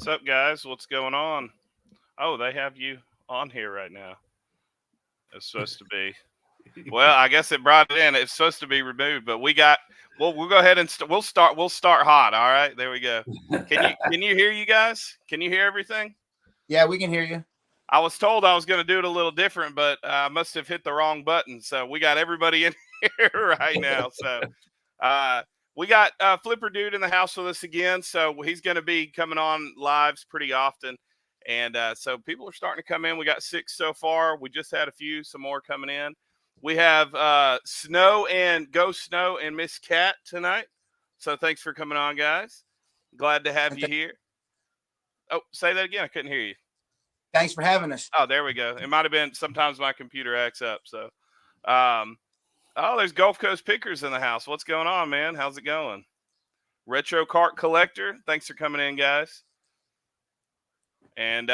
What's up, guys? What's going on? Oh, they have you on here right now. It's supposed to be. Well, I guess it brought it in. It's supposed to be removed, but we got. Well, we'll go ahead and we'll start. We'll start hot. All right, there we go. Can you hear you guys? Can you hear everything? Yeah, we can hear you. I was told I was going to do it a little different, but I must have hit the wrong button. So we got everybody in here right now. So we got Flipper Dude in the house with us again. So he's going to be coming on lives pretty often. And so people are starting to come in. We got 6 so far. We just had some more coming in. We have Snow and Ghost Snow and Miss Cat tonight. So thanks for coming on, guys. Glad to have you here. Oh, say that again. I couldn't hear you. Thanks for having us. Oh, there we go. It might have been sometimes my computer acts up. So, there's Gulf Coast Pickers in the house. What's going on, man? How's it going? Retro Cart Collector. Thanks for coming in, guys. And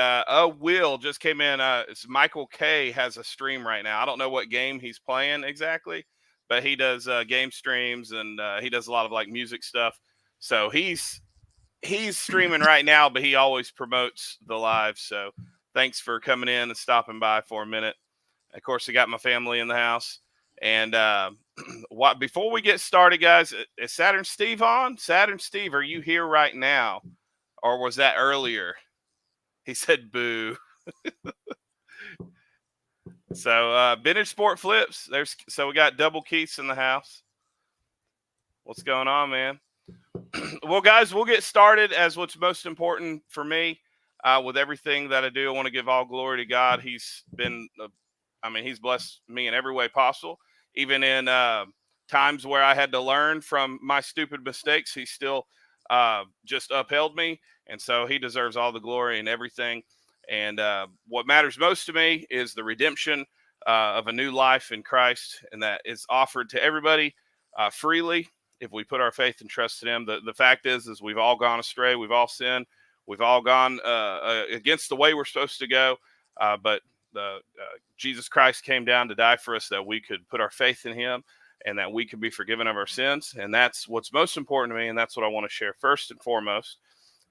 Will just came in. It's Michael K has a stream right now. I don't know what game he's playing exactly, but he does game streams and he does a lot of like music stuff. So he's streaming right now, but he always promotes the live. So thanks for coming in and stopping by for a minute. Of course, I got my family in the house. And before we get started, guys, is Saturn Steve on? Saturn Steve, are you here right now? Or was that earlier? He said boo. So Vintage Sport Flips. So we got Double Keiths in the house. What's going on, man? Well, guys, we'll get started as what's most important for me with everything that I do. I want to give all glory to God. He's been, he's blessed me in every way possible. Even in times where I had to learn from my stupid mistakes, he still just upheld me. And so he deserves all the glory and everything. And what matters most to me is the redemption of a new life in Christ. And that is offered to everybody freely if we put our faith and trust in him. The fact is we've all gone astray. We've all sinned. We've all gone against the way we're supposed to go. But Jesus Christ came down to die for us that we could put our faith in him and that we could be forgiven of our sins. And that's what's most important to me. And that's what I want to share first and foremost.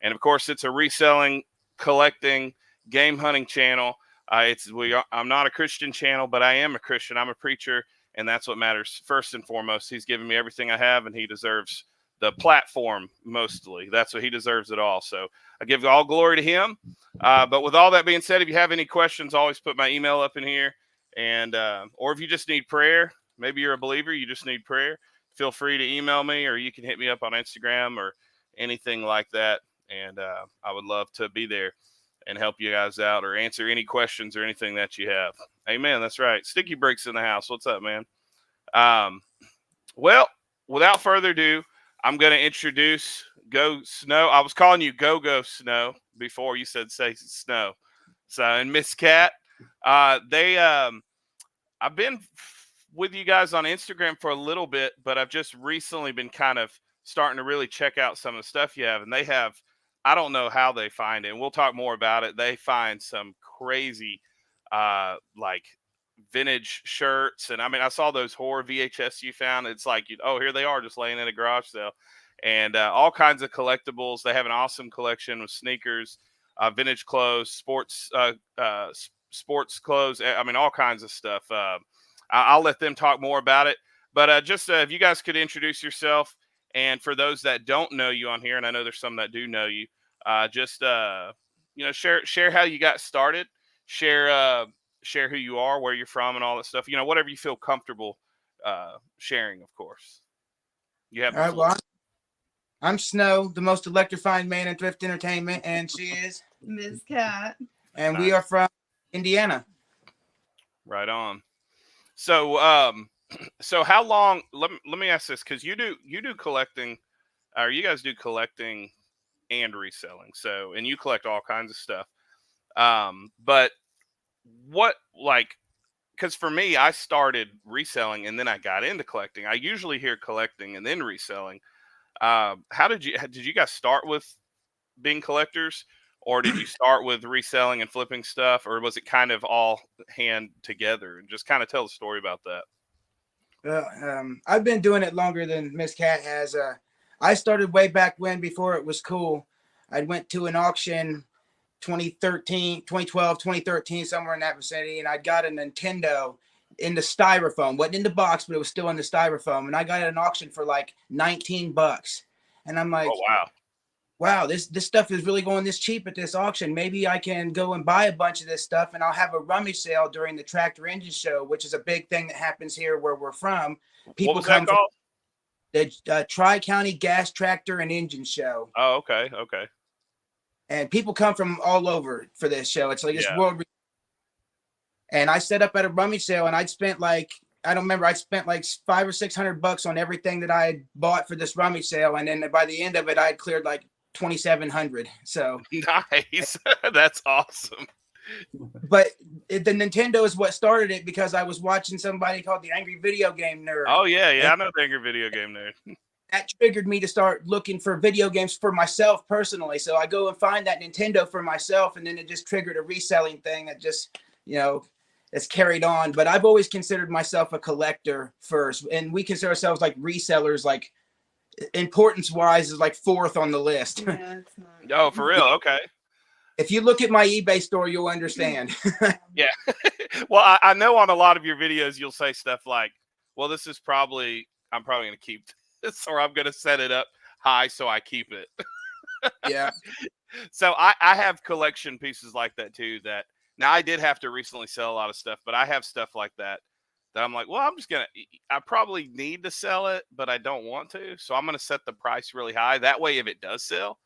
And of course, it's a reselling, collecting, game hunting channel. I'm not a Christian channel, but I am a Christian. I'm a preacher, and that's what matters first and foremost. He's given me everything I have, and he deserves the platform mostly. That's what he deserves it all. So I give all glory to him. But with all that being said, if you have any questions, always put my email up in here. And or if you just need prayer, maybe you're a believer, you just need prayer, feel free to email me, or you can hit me up on Instagram, or anything like that. And I would love to be there and help you guys out or answer any questions or anything that you have. Amen. That's right. Sticky Bricks in the house. What's up, man? Well, without further ado, I'm going to introduce Go Snow. I was calling you Go Snow before you said say Snow. So, and Miss Cat, I've been with you guys on Instagram for a little bit, but I've just recently been kind of starting to really check out some of the stuff you have. And they have, I don't know how they find it. And we'll talk more about it. They find some crazy, like vintage shirts. And I mean, I saw those horror VHS you found. It's like, oh, here they are just laying in a garage sale. And all kinds of collectibles. They have an awesome collection of sneakers, vintage clothes, sports clothes. I mean, all kinds of stuff. I'll let them talk more about it. But just if you guys could introduce yourself, and for those that don't know you on here, and I know there's some that do know you, just share how you got started, share who you are, where you're from, and all that stuff. Whatever you feel comfortable sharing, of course. You have. All right. Well, I'm Snow, the most electrifying man in thrift entertainment, and she is Ms. Cat. And we are from Indiana. Right on. So, how long? Let me ask this, because you do collecting, or you guys do collecting and reselling. So, and you collect all kinds of stuff. But what, like, because for me, I started reselling and then I got into collecting. I usually hear collecting and then reselling. How did you guys start with being collectors, or did you start with reselling and flipping stuff, or was it kind of all hand together? And just kind of tell the story about that. Well, I've been doing it longer than Miss Cat has. I started way back when, before it was cool. I went to an auction 2012, 2013, somewhere in that vicinity, and I got a Nintendo in the styrofoam. Wasn't in the box, but it was still in the styrofoam. And I got it at an auction for like $19. And I'm like, oh, wow, this stuff is really going this cheap at this auction. Maybe I can go and buy a bunch of this stuff, and I'll have a rummage sale during the Tractor Engine Show, which is a big thing that happens here where we're from. People come from the Tri-County Gas Tractor and Engine Show. Oh, okay. And people come from all over for this show. It's like this world. And I set up at a rummage sale, and I'd spent like, I don't remember, I spent like $500 or $600 on everything that I had bought for this rummage sale. And then by the end of it, I'd cleared like $2,700. So nice. That's awesome. But the Nintendo is what started it, because I was watching somebody called the Angry Video Game Nerd. Oh yeah, I know the Angry Video Game Nerd. That triggered me to start looking for video games for myself personally. So I go and find that Nintendo for myself, and then it just triggered a reselling thing that just, it's carried on. But I've always considered myself a collector first, and we consider ourselves like resellers, like importance wise is like fourth on the list. Yeah, it's not. Oh, for real? Okay. If you look at my eBay store, you'll understand. Yeah. Well, I know on a lot of your videos, you'll say stuff like, well, I'm probably going to keep this, or I'm going to set it up high so I keep it. Yeah. So I have collection pieces like that too, that now I did have to recently sell a lot of stuff, but I have stuff like that I'm like, well, I probably need to sell it, but I don't want to. So I'm going to set the price really high. That way, if it does sell,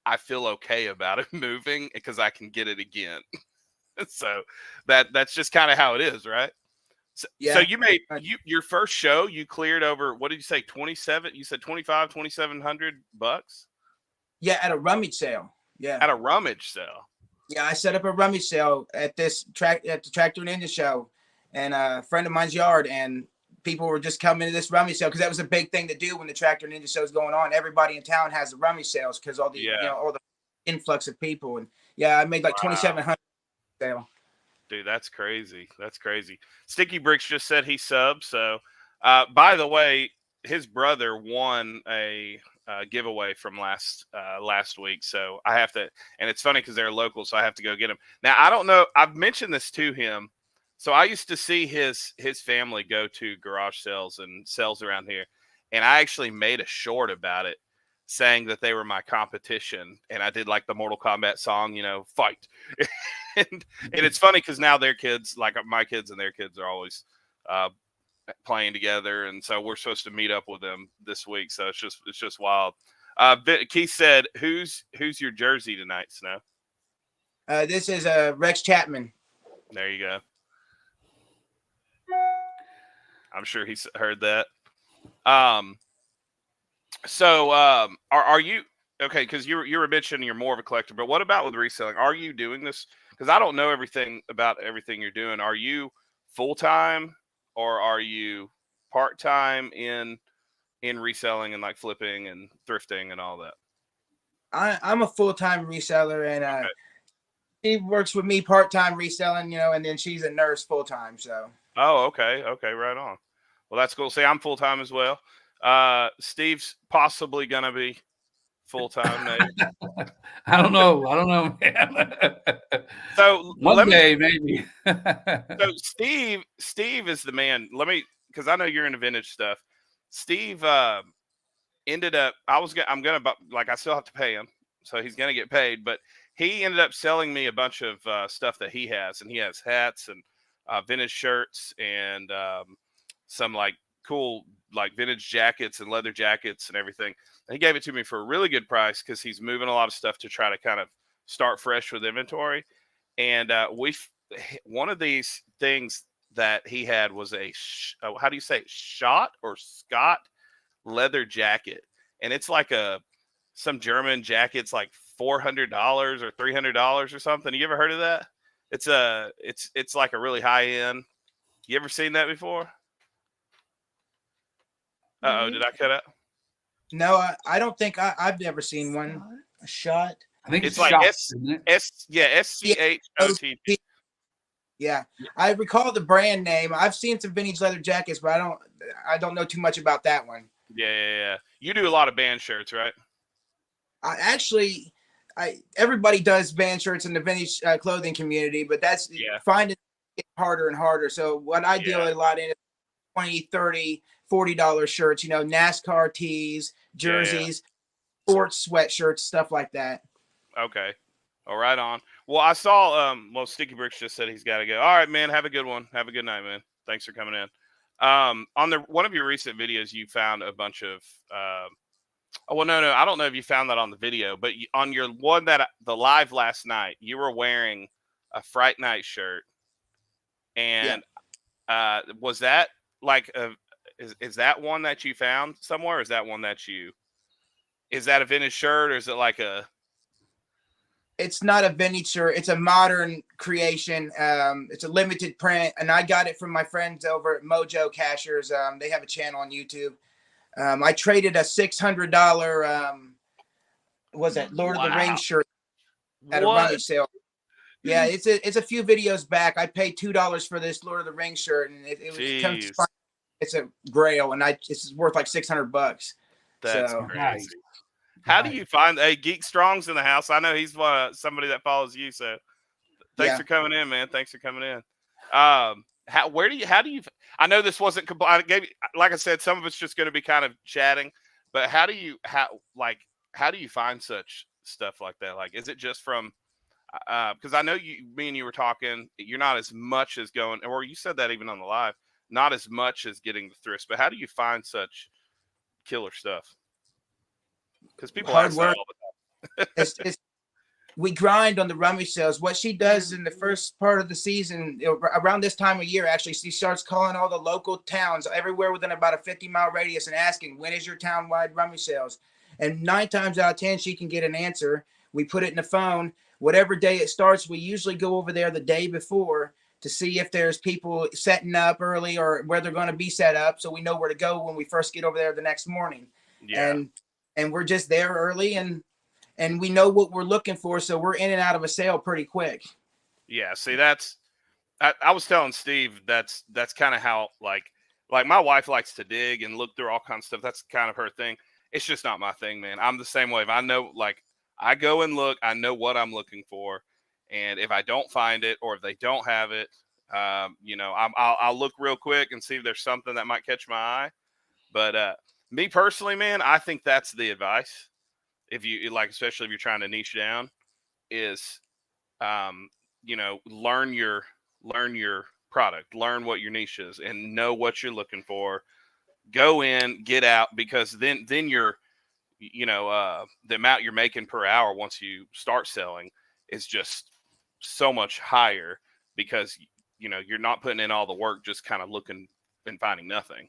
I feel okay about it moving, because I can get it again. So that's just kind of how it is, right? So, Yeah. So you made your first show, you cleared over, what did you say, 27? You said $2,700? Yeah, at a rummage sale. Yeah. At a rummage sale. Yeah, I set up a rummage sale at the Tractor and Engine Show, and a friend of mine's yard, and people were just coming to this rummage sale because that was a big thing to do when the Tractor and Engine Show is going on. Everybody in town has the rummage sales because all the all the influx of people. And I made like $2,700 sale. Dude, that's crazy. That's crazy. Sticky Bricks just said he subbed. So, by the way, his brother won a giveaway from last week. So I have to, and it's funny because they're local, so I have to go get him. Now, I don't know. I've mentioned this to him. So I used to see his family go to garage sales and sales around here. And I actually made a short about it, saying that they were my competition. And I did like the Mortal Kombat song, fight. and it's funny because now their kids, like my kids and their kids, are always playing together. And so we're supposed to meet up with them this week. So it's just wild. Keith said, "Who's your jersey tonight, Snow?" This is Rex Chapman. There you go. I'm sure he's heard that. So are you okay? Because you were mentioning you're more of a collector, but what about with reselling? Are you doing this? Because I don't know everything about everything you're doing. Are you full time or are you part time in reselling and like flipping and thrifting and all that? I'm a full-time reseller, and Okay. she works with me part-time reselling, and then she's a nurse full-time. So. Oh, okay, right on. Well, that's cool. See, I'm full time as well. Steve's possibly gonna be full time, maybe. I don't know, man. So One day, maybe. So Steve is the man. Because I know you're into vintage stuff. Steve ended up. I still have to pay him, so he's gonna get paid. But he ended up selling me a bunch of stuff that he has, and he has hats and vintage shirts and some like cool like vintage jackets and leather jackets and everything. And he gave it to me for a really good price because he's moving a lot of stuff to try to kind of start fresh with inventory. And one of these things that he had was how do you say it? Shot or Scott leather jacket, and it's like some German jacket's like $400 or $300 or something. You ever heard of that? It's like a really high end. You ever seen that before? Uh-oh, did I cut out? No, I don't think I've never seen one. A shot. I think It's like like SCHOT. Yeah, I recall the brand name. I've seen some vintage leather jackets, but I don't know too much about that one. Yeah. You do a lot of band shirts, right? Everybody does band shirts in the vintage clothing community, but finding it harder and harder. So what I deal a lot in is $20, $30, $40 shirts, NASCAR tees, jerseys, sports sweatshirts, stuff like that. Okay. All right on. Well, I saw Sticky Bricks just said he's got to go. All right, man. Have a good one. Have a good night, man. Thanks for coming in. On one of your recent videos, you found a bunch of no, I don't know if you found that on the video, but on your one the live last night, you were wearing a Fright Night shirt, and was that like is that one that you found somewhere? Or is that one is that a vintage shirt, or is it like It's not a vintage shirt. It's a modern creation. It's a limited print, and I got it from my friends over at Mojo Cashers. They have a channel on YouTube. I traded a $600 Lord of the Rings shirt at a rummage sale. Yeah, it's a few videos back. I paid $2 for this Lord of the Rings shirt, and it's a Grail, and it's worth like $600. That's so. crazy. Nice. How do you find Geek Strong's in the house? I know he's somebody that follows you. So thanks for coming in, man. Thanks for coming in. How do you, I know this wasn't, like I said, some of it's just going to be kind of chatting, but how do you find such stuff like that? Like, is it just from, because I know me and you were talking, you're not as much as going, or you said that even on the live, not as much as getting the thrifts, but how do you find such killer stuff? Because people hard ask work. That all the time. We grind on the rummage sales. What she does in the first part of the season, around this time of year, actually, she starts calling all the local towns everywhere within about a 50-mile radius and asking, when is your town-wide rummage sales? And 9 times out of 10, she can get an answer. We put it in the phone. Whatever day it starts, we usually go over there the day before to see if there's people setting up early or where they're going to be set up, so we know where to go when we first get over there the next morning. Yeah. And we're just there early, and we know what we're looking for, so we're in and out of a sale pretty quick. Yeah, see, I was telling Steve that's kind of how like my wife likes to dig and look through all kinds of stuff. That's kind of her thing. It's just not my thing, man. I'm the same way. If I know, like, I go and look, I know what I'm looking for, and if I don't find it or if they don't have it, I'll look real quick and see if there's something that might catch my eye. But me personally, man, I think that's the advice. If you like, especially if you're trying to niche down, is, learn your product, learn what your niche is, and know what you're looking for. Go in, get out, because then the amount you're making per hour once you start selling is just so much higher because, you're not putting in all the work, just kind of looking and finding nothing,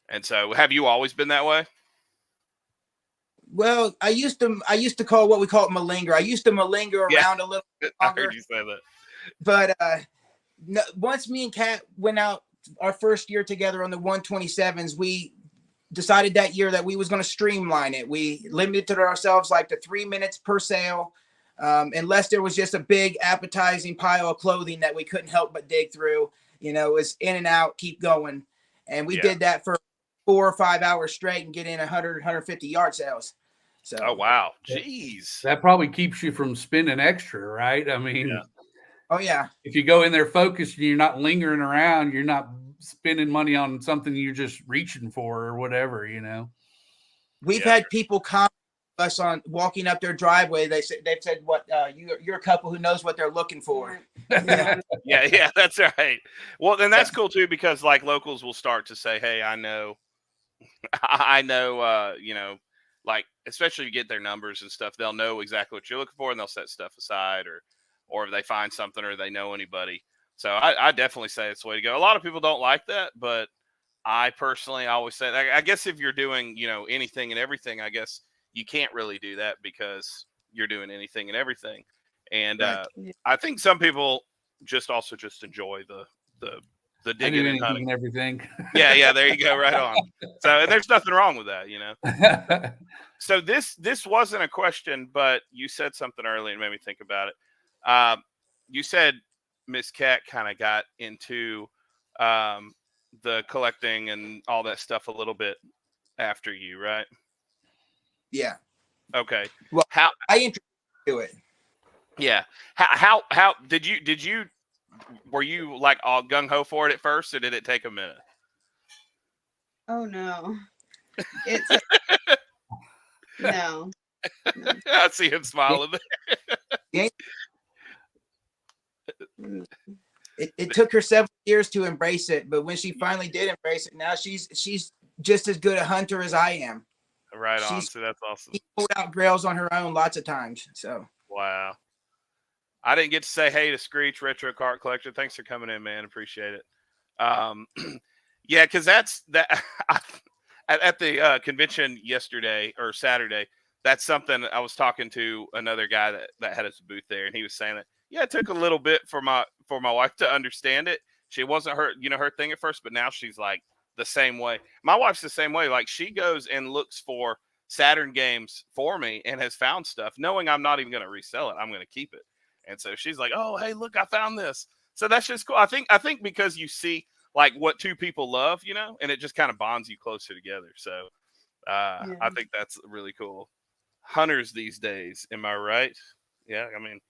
And so have you always been that way? Well, I used to call what we call it malinger. I used to malinger Yeah. around a little bit I longer, heard you say that. but no, once me and Kat went out our first year together on the 127s, we decided that year that we was going to streamline it. We limited ourselves like to 3 minutes per sale, unless there was just a big appetizing pile of clothing that we couldn't help but dig through. It was in and out, keep going. And we did that for 4 or 5 hours straight and get in 100, 150 yard sales. So, Oh, wow. Jeez. That probably keeps you from spending extra, right? I mean, Yeah. Oh, yeah. if you go in there focused and you're not lingering around, you're not spending money on something you're just reaching for or whatever, We've had people comment us on walking up their driveway. They've said, "What you're a couple who knows what they're looking for." Yeah, that's right. Well, then that's cool too, because like locals will start to say, "Hey, I know, like especially if you get their numbers and stuff, they'll know exactly what you're looking for, and they'll set stuff aside, or if they find something or they know anybody." So I definitely say it's the way to go. A lot of people don't like that, but I personally always say, I guess if you're doing anything and everything, I guess you can't really do that because you're doing anything and everything. And Right. I think some people just enjoy the digging and hunting and everything. Yeah, there you go, right on. So there's nothing wrong with that, So this wasn't a question, but you said something earlier and made me think about it. You said Miss Cat kind of got into the collecting and all that stuff a little bit after you, right? Yeah. Okay. Well, How? I introduced you to it. Yeah. How did you were you like all gung ho for it at first, or did it take a minute? Oh no. It's no. I see him smiling. It took her several years to embrace it, but when she finally did embrace it, now she's just as good a hunter as I am. Right on. So that's awesome. She pulled out grails on her own lots of times. So wow. I didn't get to say hey to Screech Retro Cart Collector. Thanks for coming in, man. Appreciate it. Yeah, because that's that at the convention yesterday or Saturday. That's something I was talking to another guy that had his booth there, and he was saying that it took a little bit for my wife to understand it. She wasn't her thing at first, but now she's like the same way. My wife's the same way. Like she goes and looks for Saturn games for me and has found stuff, knowing I'm not even going to resell it. I'm going to keep it. And so she's like, "Oh, hey, look, I found this." So that's just cool. I think because you see like what two people love, and it just kind of bonds you closer together. So I think that's really cool. Hunters these days, am I right? Yeah, I mean,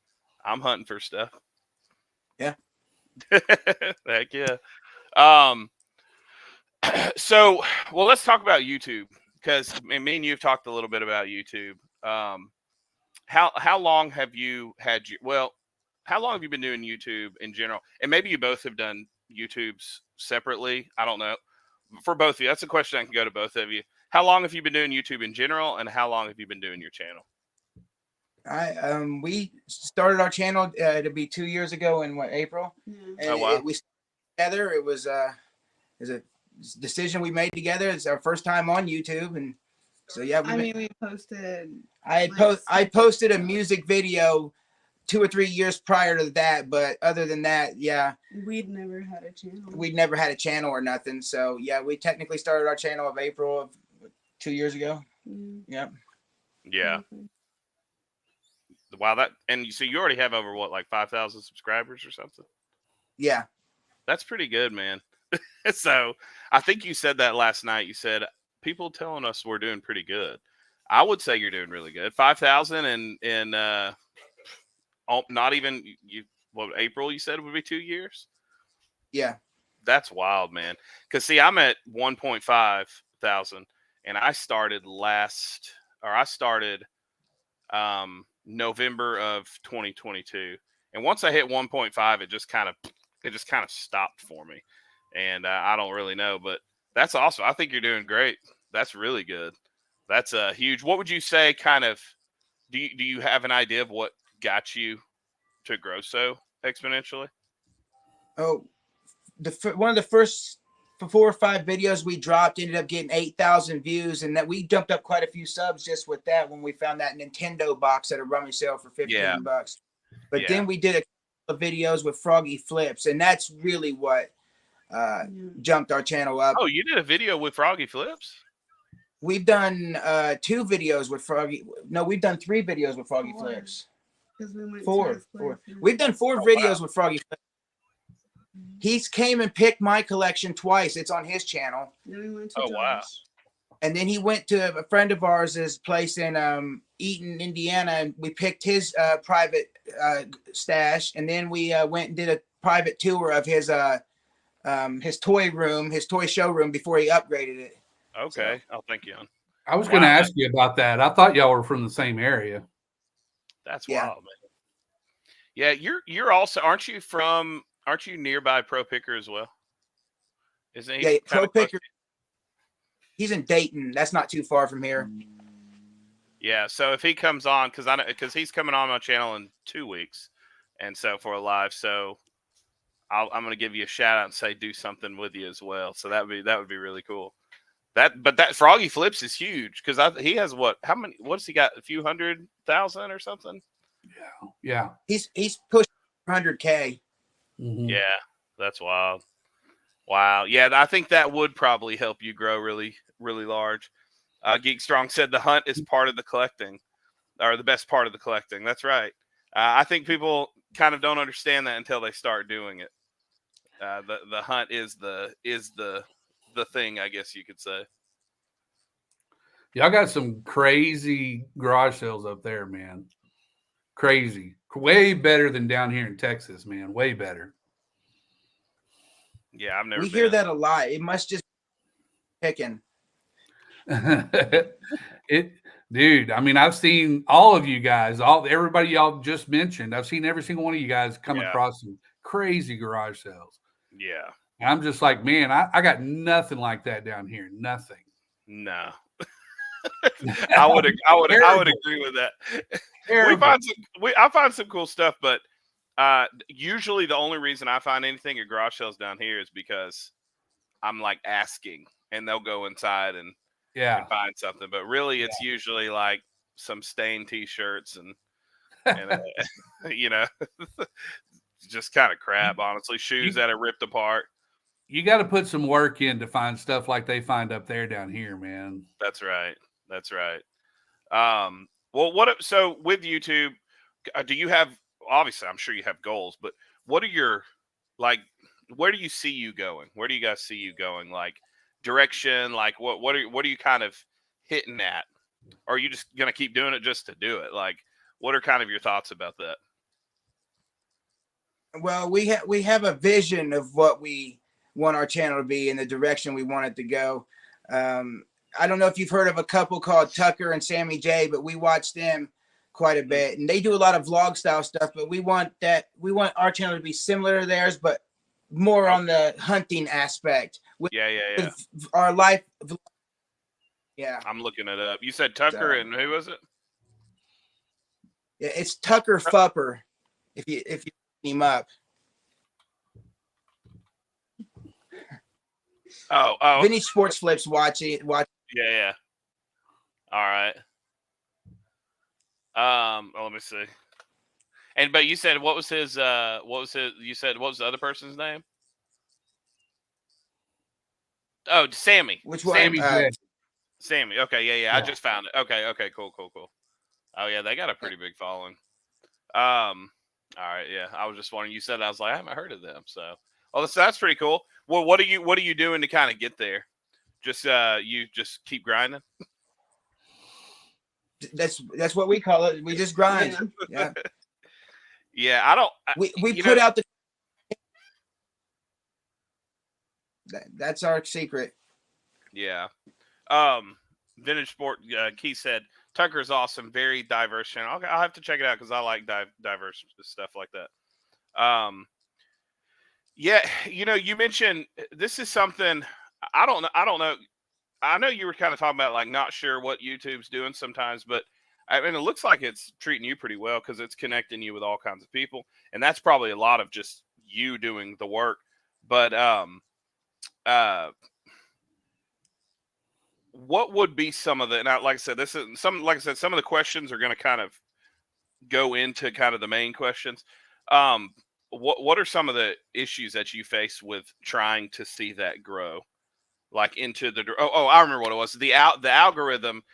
I'm hunting for stuff. Yeah. Heck yeah. So, well, let's talk about YouTube, because me and you have talked a little bit about YouTube. How long have you how long have you been doing YouTube in general? And maybe you both have done YouTubes separately. I don't know. For both of you, that's a question I can go to both of you. How long have you been doing YouTube in general, and how long have you been doing your channel? We started our channel to be 2 years ago in April. Yeah. And Oh, wow. we together. It was a decision we made together. It's our first time on YouTube, and so yeah. We posted. I posted a music video 2 or 3 years prior to that, but other than that, yeah, We'd never had a channel. we'd never had a channel or nothing. So yeah, we technically started our channel of April of 2 years ago. Yep. Yeah. Wow, and you see, you already have over what, like 5,000 subscribers or something? Yeah. That's pretty good, man. So I think you said that last night. You said people telling us we're doing pretty good. I would say you're doing really good. 5,000 in not even April you said it would be 2 years. Yeah. That's wild, man. Because see, I'm at 1.5 thousand, and I started November of 2022, and once I hit 1.5, it just kind of stopped for me, and I don't really know, but that's awesome. I think you're doing great. That's really good. That's a huge. What would you say? Kind of. Do you have an idea of what got you to grow so exponentially? Oh, one of the first 4 or 5 videos we dropped ended up getting 8,000 views, and that we jumped up quite a few subs just with that when we found that Nintendo box at a rummage sale for 15 Yeah. bucks. But Yeah. then we did a couple of videos with Froggy Flips, and that's really what Yeah. jumped our channel up. Oh, you did a video with Froggy Flips? We've done 2 videos with Froggy. No, we've done 3 videos with Froggy 4. Flips. 'Cause we went to 4. his place 4. and- We've done 4 Oh, videos wow. with Froggy Flips. He's came and picked my collection twice. It's on his channel. Then we went to Oh, wow. Josh. And then he went to a friend of ours' place in Eaton, Indiana, and we picked his private stash. And then we went and did a private tour of his toy room, his toy showroom before he upgraded it. Okay. Oh, thank you. I was going to Wow. ask you about that. I thought y'all were from the same area. That's Yeah. wild, man. Yeah, you're also aren't you nearby Pro Picker as well? Isn't he? Yeah, kinda Pro close Picker. to He's in Dayton. That's not too far from here. you? Yeah. So if he comes on, because he's coming on my channel in 2 weeks, and so for a live, so I'm going to give you a shout out and say do something with you as well. So that would be really cool. But that Froggy Flips is huge because he has how many? What's he got? A few 100,000 or something? Yeah. He's pushed 100K. Mhm. Yeah, that's wild. Wow. Yeah, I think that would probably help you grow really, really large. Geek Strong said the hunt is part of the collecting, or the best part of the collecting. That's right. I think people kind of don't understand that until they start doing it. The hunt is the thing, I guess you could say. Y'all got some crazy garage sales up there, man. Crazy. Way better than down here in Texas, man. Way better. Yeah, I've never. We been. hear that a lot. It must just be picking. Dude, I mean, I've seen all of you guys, everybody y'all just mentioned. I've seen every single one of you guys come Yeah. across some crazy garage sales. Yeah. And I'm just like, man, I got nothing like that down here. Nothing. No. I would agree with that. Terrible. I find some cool stuff, but usually the only reason I find anything at garage sales down here is because I'm like asking, and they'll go inside and find something. But really, it's usually like some stained T-shirts and you know, just kind of crap. Honestly, shoes that are ripped apart. You got to put some work in to find stuff like they find up there down here, man. That's right. That's right. Well, so with YouTube, do you have, obviously I'm sure you have goals, but what are your, like, where do you see you going? Where do you guys see you going? Like direction, like what are you kind of hitting at? Or are you just going to keep doing it just to do it? Like, what are kind of your thoughts about that? Well, we have a vision of what we want our channel to be and the direction we want it to go. I don't know if you've heard of a couple called Tucker and Sammy J, but we watch them quite a bit, and they do a lot of vlog style stuff. But we want our channel to be similar to theirs, but more on the hunting aspect. With our life. Yeah, I'm looking it up. You said Tucker and who was it? Yeah, it's Tucker Fupper. If you look him up. Oh, Vintage Sports Flips. Watch. Yeah. All right. Let me see. But you said what was the other person's name? Oh, Sammy. Which one? Sammy J. Sammy. Okay, yeah. I just found it. Okay, cool. Oh yeah, they got a pretty big following. All right, yeah. I was just wondering. You said I was like, I haven't heard of them. So, that's pretty cool. Well, what are you doing to kind of get there? Just you just keep grinding. That's what we call it. We just grind. Yeah. Yeah, I don't. We put out the. That's our secret. Yeah. Vintage Sport. Keith said Tucker's awesome, very diverse channel. Okay, I'll have to check it out because I like diverse stuff like that. Yeah, you mentioned this is something I don't know. I know you were kind of talking about like not sure what YouTube's doing sometimes, but I mean, it looks like it's treating you pretty well because it's connecting you with all kinds of people, and that's probably a lot of just you doing the work. But what would be some of the now? Like I said, this is some. Like I said, some of the questions are going to kind of go into kind of the main questions. What are some of the issues that you face with trying to see that grow? Like into the I remember what it was. The algorithm,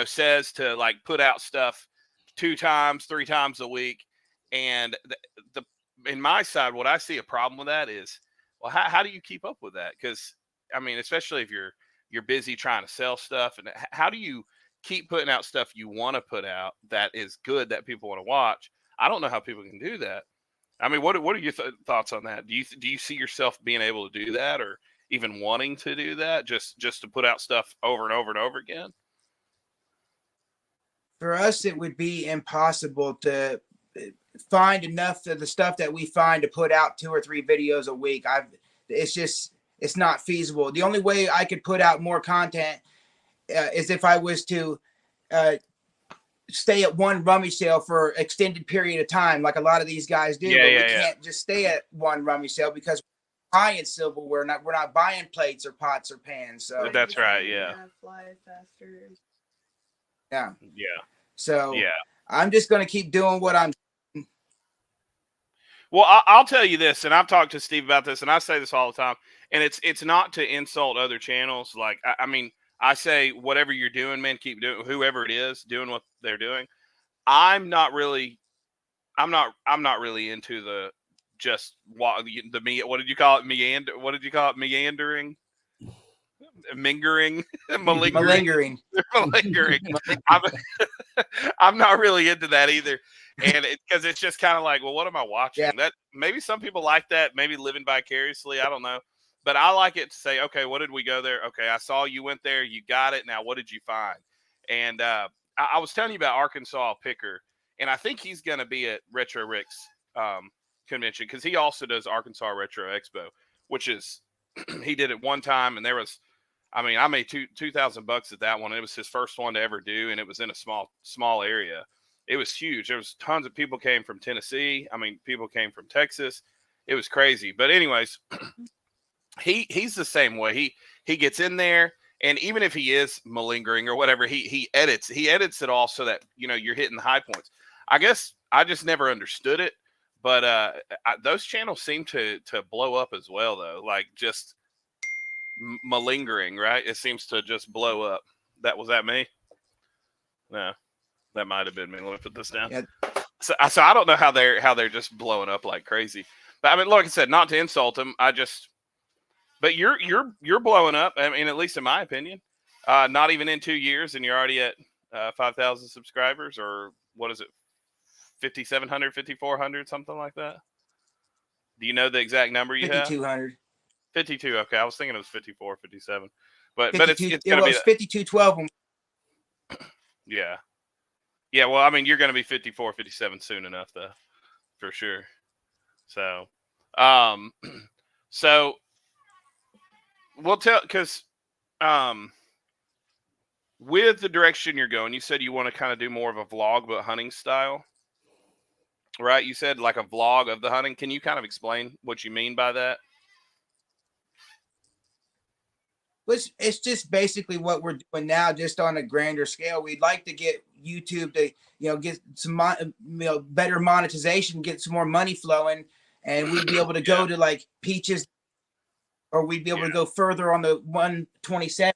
says to like put out stuff 2 times, 3 times a week, and the in my side, what I see a problem with that is, well, how do you keep up with that? Because I mean, especially if you're busy trying to sell stuff, and how do you keep putting out stuff you want to put out that is good that people want to watch? I don't know how people can do that. I mean, what are your thoughts on that? Do you see yourself being able to do that, or even wanting to do that, just to put out stuff over and over and over again? For us, it would be impossible to find enough of the stuff that we find to put out 2 or 3 videos a week. It's not feasible. The only way I could put out more content is if I was to stay at one rummage sale for extended period of time, like a lot of these guys do. We can't just stay at one rummage sale because we're buying silverware. We're not buying plates or pots or pans. So That's right. Yeah. Fly faster. yeah. Yeah. So Yeah. I'm just going to keep doing what I'm. Well, I'll tell you this, and I've talked to Steve about this, and I say this all the time, and it's not to insult other channels. Like, I mean, I say whatever you're doing, man, keep doing. Whoever it is doing what they're doing. I'm not really into the just what did you call it? What did you call it? Meandering, mingering, malingering. I'm not really into that either. And because it's just kind of like, well, what am I watching? Yeah. That maybe some people like that, maybe living vicariously. I don't know. But I like it to say, okay, what did we go there? Okay, I saw you went there. You got it. Now, what did you find? And I was telling you about Arkansas Picker, and I think he's going to be at Retro Rick's convention because he also does Arkansas Retro Expo, which is he did it one time, and there was, I mean, I made $2,000 at that one. It was his first one to ever do, and it was in a small area. It was huge. There was tons of people came from Tennessee. I mean, people came from Texas. It was crazy. But anyways, he's the same way. He gets in there, and even if he is malingering or whatever, he edits it all so that you're hitting the high points. I guess I just never understood it, but those channels seem to blow up as well, though. Like just malingering, right? It seems to just blow up. Was that me? No. That might have been me. Let me put this down. Yeah. So I don't know how they're just blowing up like crazy. But I mean, like I said, not to insult them. But you're blowing up. I mean, at least in my opinion. Not even in 2 years, and you're already at 5,000 subscribers, or what is it, 5,700, 5,400, something like that. Do you know the exact number you have? 5,200. 52. Okay, I was thinking it was 54, 57. But it's it gonna was 5212. Yeah. Yeah, well, I mean, you're going to be 54, 57 soon enough, though, for sure. So, we'll tell, because with the direction you're going, you said you want to kind of do more of a vlog, but hunting style, right? You said like a vlog of the hunting. Can you kind of explain what you mean by that? It's just basically what we're doing now, just on a grander scale. We'd like to get YouTube to, get some, better monetization, get some more money flowing, and we'd be able to go to like Peaches, or we'd be able to go further on the 127.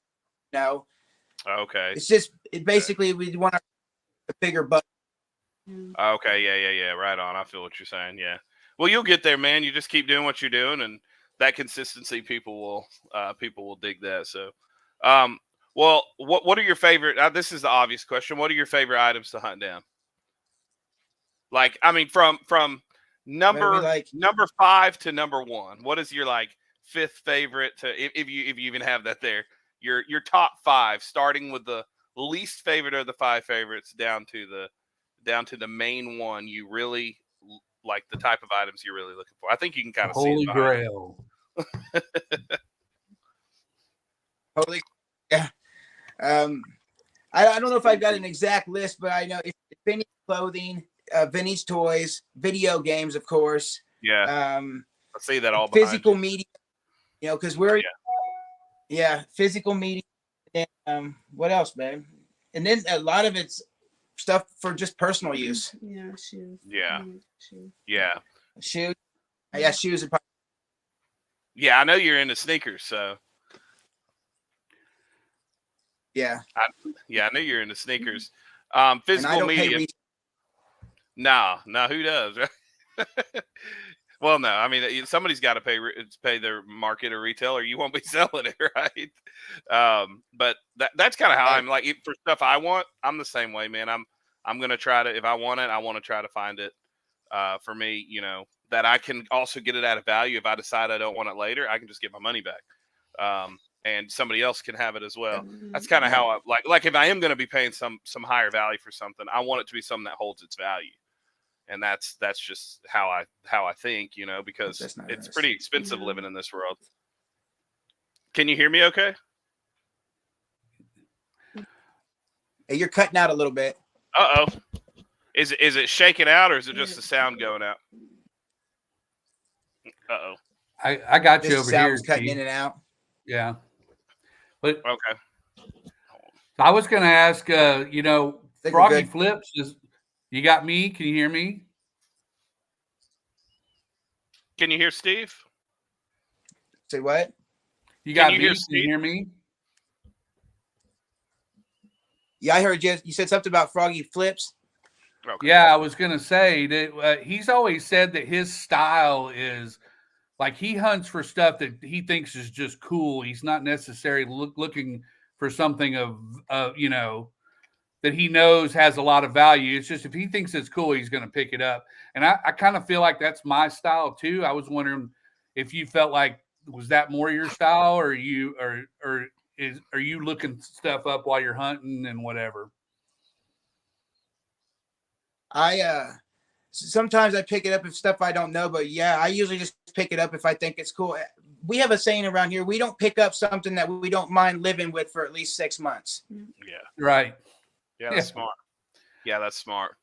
Okay. It's just basically we want a bigger budget. Okay. Yeah. Right on. I feel what you're saying. Yeah. Well, you'll get there, man. You just keep doing what you're doing, and that consistency, people will dig that. So, well, what are your favorite? This is the obvious question. What are your favorite items to hunt down? Like, I mean, from number 5 to number 1. What is your like 5th favorite? If you even have that there, your top 5, starting with the least favorite of the 5 favorites down to the main one. You really like the type of items you're really looking for. I think you can kind of see it. Holy Grail. Holy, yeah. I don't know if I've got an exact list, but I know it's vintage clothing, vintage toys, video games, of course. Yeah, I see that all behind physical you. media, because we're physical media. And, what else, babe? And then a lot of it's stuff for just personal use. Yeah, shoes. Yeah. Shoes. Yeah. Shoes. Yeah, shoes. Yeah, I know you're into sneakers, so Yeah. I knew you're into sneakers. And I Physical don't pay media. No, who does? Right? Well, no, I mean somebody's got to pay their market or retail, or you won't be selling it, right? But that's kind of how I'm like for stuff I want. I'm the same way, man. I'm gonna try to, if I want it, I want to try to find it for me. That I can also get it at a value. If I decide I don't want it later, I can just get my money back. And somebody else can have it as well. That's kind of how I like if I am going to be paying some higher value for something, I want it to be something that holds its value. And that's just how I think, because it's pretty expensive living in this world. Can you hear me okay? Hey, you're cutting out a little bit. Uh-oh. Is it shaking out, or is it just the sound going out? Uh-oh. I got you This over sound here. was cutting Keith. in and out. Yeah. But Okay. I was going to ask, think we're Froggy good. Flips is. You got me? Can you hear me? Can you hear Steve? Say what? You got you me? hear Can Steve? you hear me? Yeah, I heard you. You said something about Froggy Flips. Okay. Yeah, I was going to say that he's always said that his style is like he hunts for stuff that he thinks is just cool. He's not necessarily looking for something that he knows has a lot of value. It's just if he thinks it's cool, he's going to pick it up. And I kind of feel like that's my style too. I was wondering if you felt like, was that more your style, or are you looking stuff up while you're hunting and whatever? Sometimes I pick it up if stuff I don't know, but yeah, I usually just pick it up if I think it's cool. We have a saying around here: we don't pick up something that we don't mind living with for at least 6 months. Yeah. Right. Yeah, that's smart. Yeah, that's smart.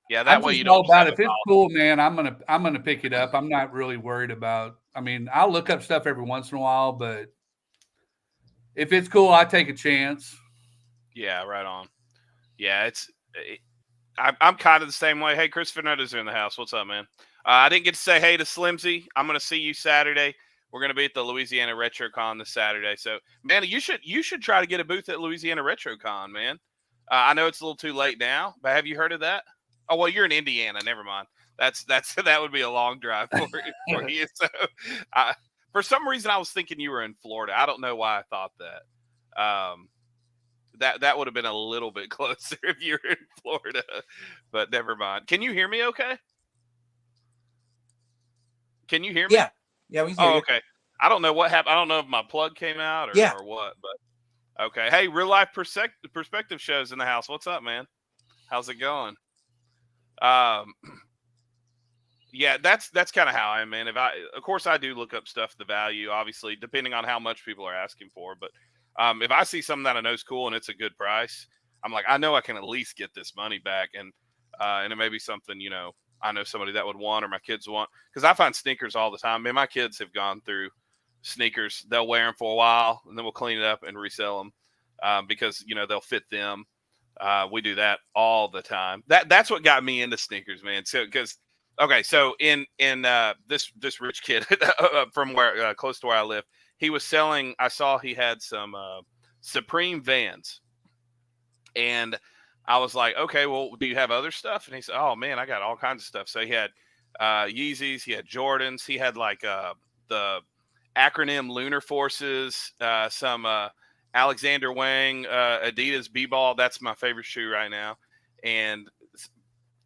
Yeah, I'm that way just you don't. all about it. If it's cool, man, I'm gonna pick it up. I'm not really worried about. I mean, I'll look up stuff every once in a while, but if it's cool, I take a chance. Yeah, right on. Yeah, I'm kind of the same way. Hey, Chris Fernandez in the house. What's up, man? I didn't get to say hey to Slimsy. I'm going to see you Saturday. We're going to be at the Louisiana RetroCon this Saturday. So, man, you should try to get a booth at Louisiana RetroCon, man. I know it's a little too late now, but have you heard of that? Oh, well, you're in Indiana. Never mind. That would be a long drive for you. So, for some reason, I was thinking you were in Florida. I don't know why I thought that. That would have been a little bit closer if you were in Florida, but never mind. Can you hear me okay? Can you hear me? Yeah. Yeah, we can hear you. Okay. I don't know what happened. I don't know if my plug came out or what, but okay. Hey, Real Life Perspective Shows in the house. What's up, man? How's it going? Yeah, that's kind of how I am, man. Of course I do look up stuff, the value, obviously, depending on how much people are asking for, but if I see something that I know is cool and it's a good price, I'm like, I know I can at least get this money back. And it may be something, I know somebody that would want, or my kids want, because I find sneakers all the time. Man, my kids have gone through sneakers. They'll wear them for a while and then we'll clean it up and resell them because, they'll fit them. We do that all the time. That's what got me into sneakers, man. So, so in this rich kid from where, close to where I live, he was selling, I saw he had some Supreme Vans. And I was like, okay, well, do you have other stuff? And he said, oh, man, I got all kinds of stuff. So he had Yeezys, he had Jordans, he had like the acronym Lunar Forces, some Alexander Wang, Adidas B-Ball. That's my favorite shoe right now. And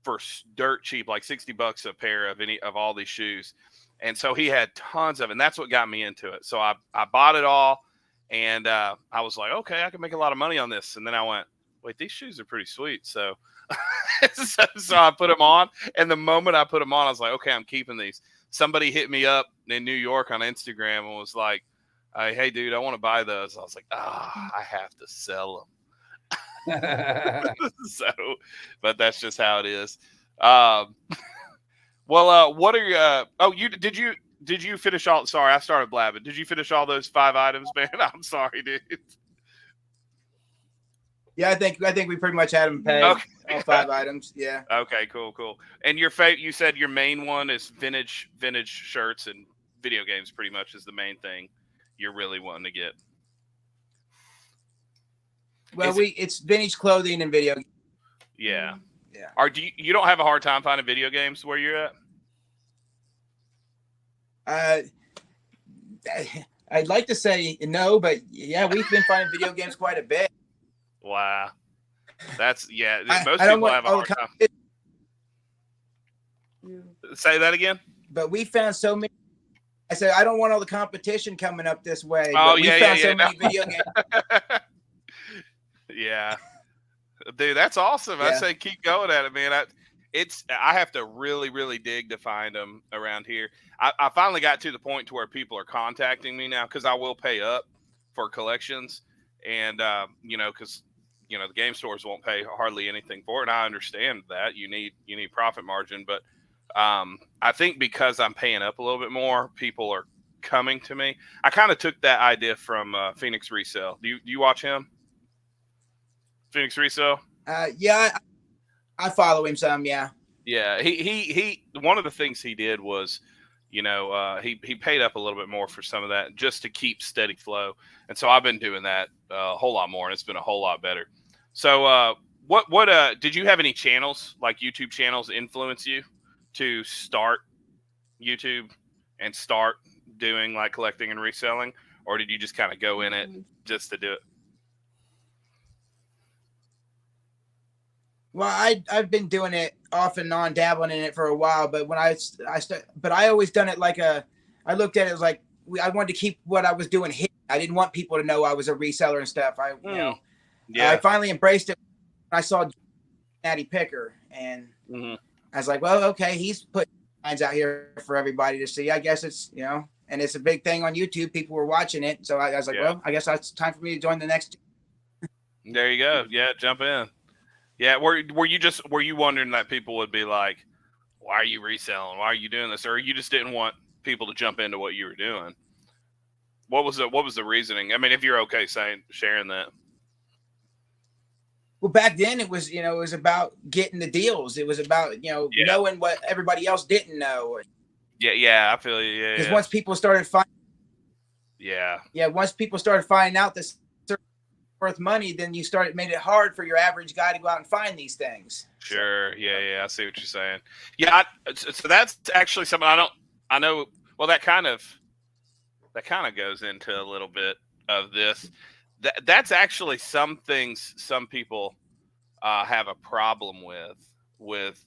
for dirt cheap, like $60 a pair of all these shoes. And so he had tons of it. And that's what got me into it. So I bought it all. And I was like, okay, I can make a lot of money on this. And then I went, wait, these shoes are pretty sweet. So, so I put them on. And the moment I put them on, I was like, okay, I'm keeping these. Somebody hit me up in New York on Instagram and was like, Hey, dude, I want to buy those. I was like, I have to sell them. So, but that's just how it is. Well, what are your? Did you finish all? Sorry, I started blabbing. Did you finish all those 5 items, man? I'm sorry, dude. Yeah, I think we pretty much had them pegged. Okay. All 5 items. Yeah. Okay, cool. And you said your main one is vintage shirts and video games. Pretty much is the main thing you're really wanting to get. Well, it's vintage clothing and video. Yeah. Yeah. You don't have a hard time finding video games where you're at? I'd like to say no, but yeah, we've been finding video games quite a bit. Wow. That's most I don't people want have a all hard the time. Yeah. Say that again. But we found so many. I said I don't want all the competition coming up this way. Oh, but we yeah, found yeah, so yeah, many video games. Yeah, dude, that's awesome. I Yeah. say keep going at it, man. I have to really, really dig to find them around here. I finally got to the point to where people are contacting me now because I will pay up for collections, and because the game stores won't pay hardly anything for it. And I understand that you need profit margin, but I think because I'm paying up a little bit more, people are coming to me. I kind of took that idea from Phoenix Resale. Do you watch him? Phoenix Resale? Yeah, I follow him some. Yeah. Yeah, he one of the things he did was, he paid up a little bit more for some of that just to keep steady flow. And so I've been doing that a whole lot more, and it's been a whole lot better. So what did you have any channels, like YouTube channels, influence you to start YouTube and start doing like collecting and reselling, or did you just kind of go in it just to do it? Well, I've been doing it off and on, dabbling in it for a while. But when I always done it like I looked at it as like I wanted to keep what I was doing hidden. I didn't want people to know I was a reseller and stuff. I finally embraced it. I saw Natty Picker, and I was like, well, okay, he's putting signs out here for everybody to see. I guess it's and it's a big thing on YouTube. People were watching it, so I was like, well, I guess that's time for me to join the next. There you go. Yeah, jump in. Yeah, were you wondering that people would be like, why are you reselling? Why are you doing this? Or you just didn't want people to jump into what you were doing? What was the reasoning? I mean, if you're okay sharing that. Well, back then it was about getting the deals. It was about knowing what everybody else didn't know. Yeah, I feel you. Because once people started finding out this worth money, then made it hard for your average guy to go out and find these things. Sure. Yeah. I see what you're saying. Yeah. So that's actually something I know. Well, that kind of goes into a little bit of this. That's actually some things some people have a problem with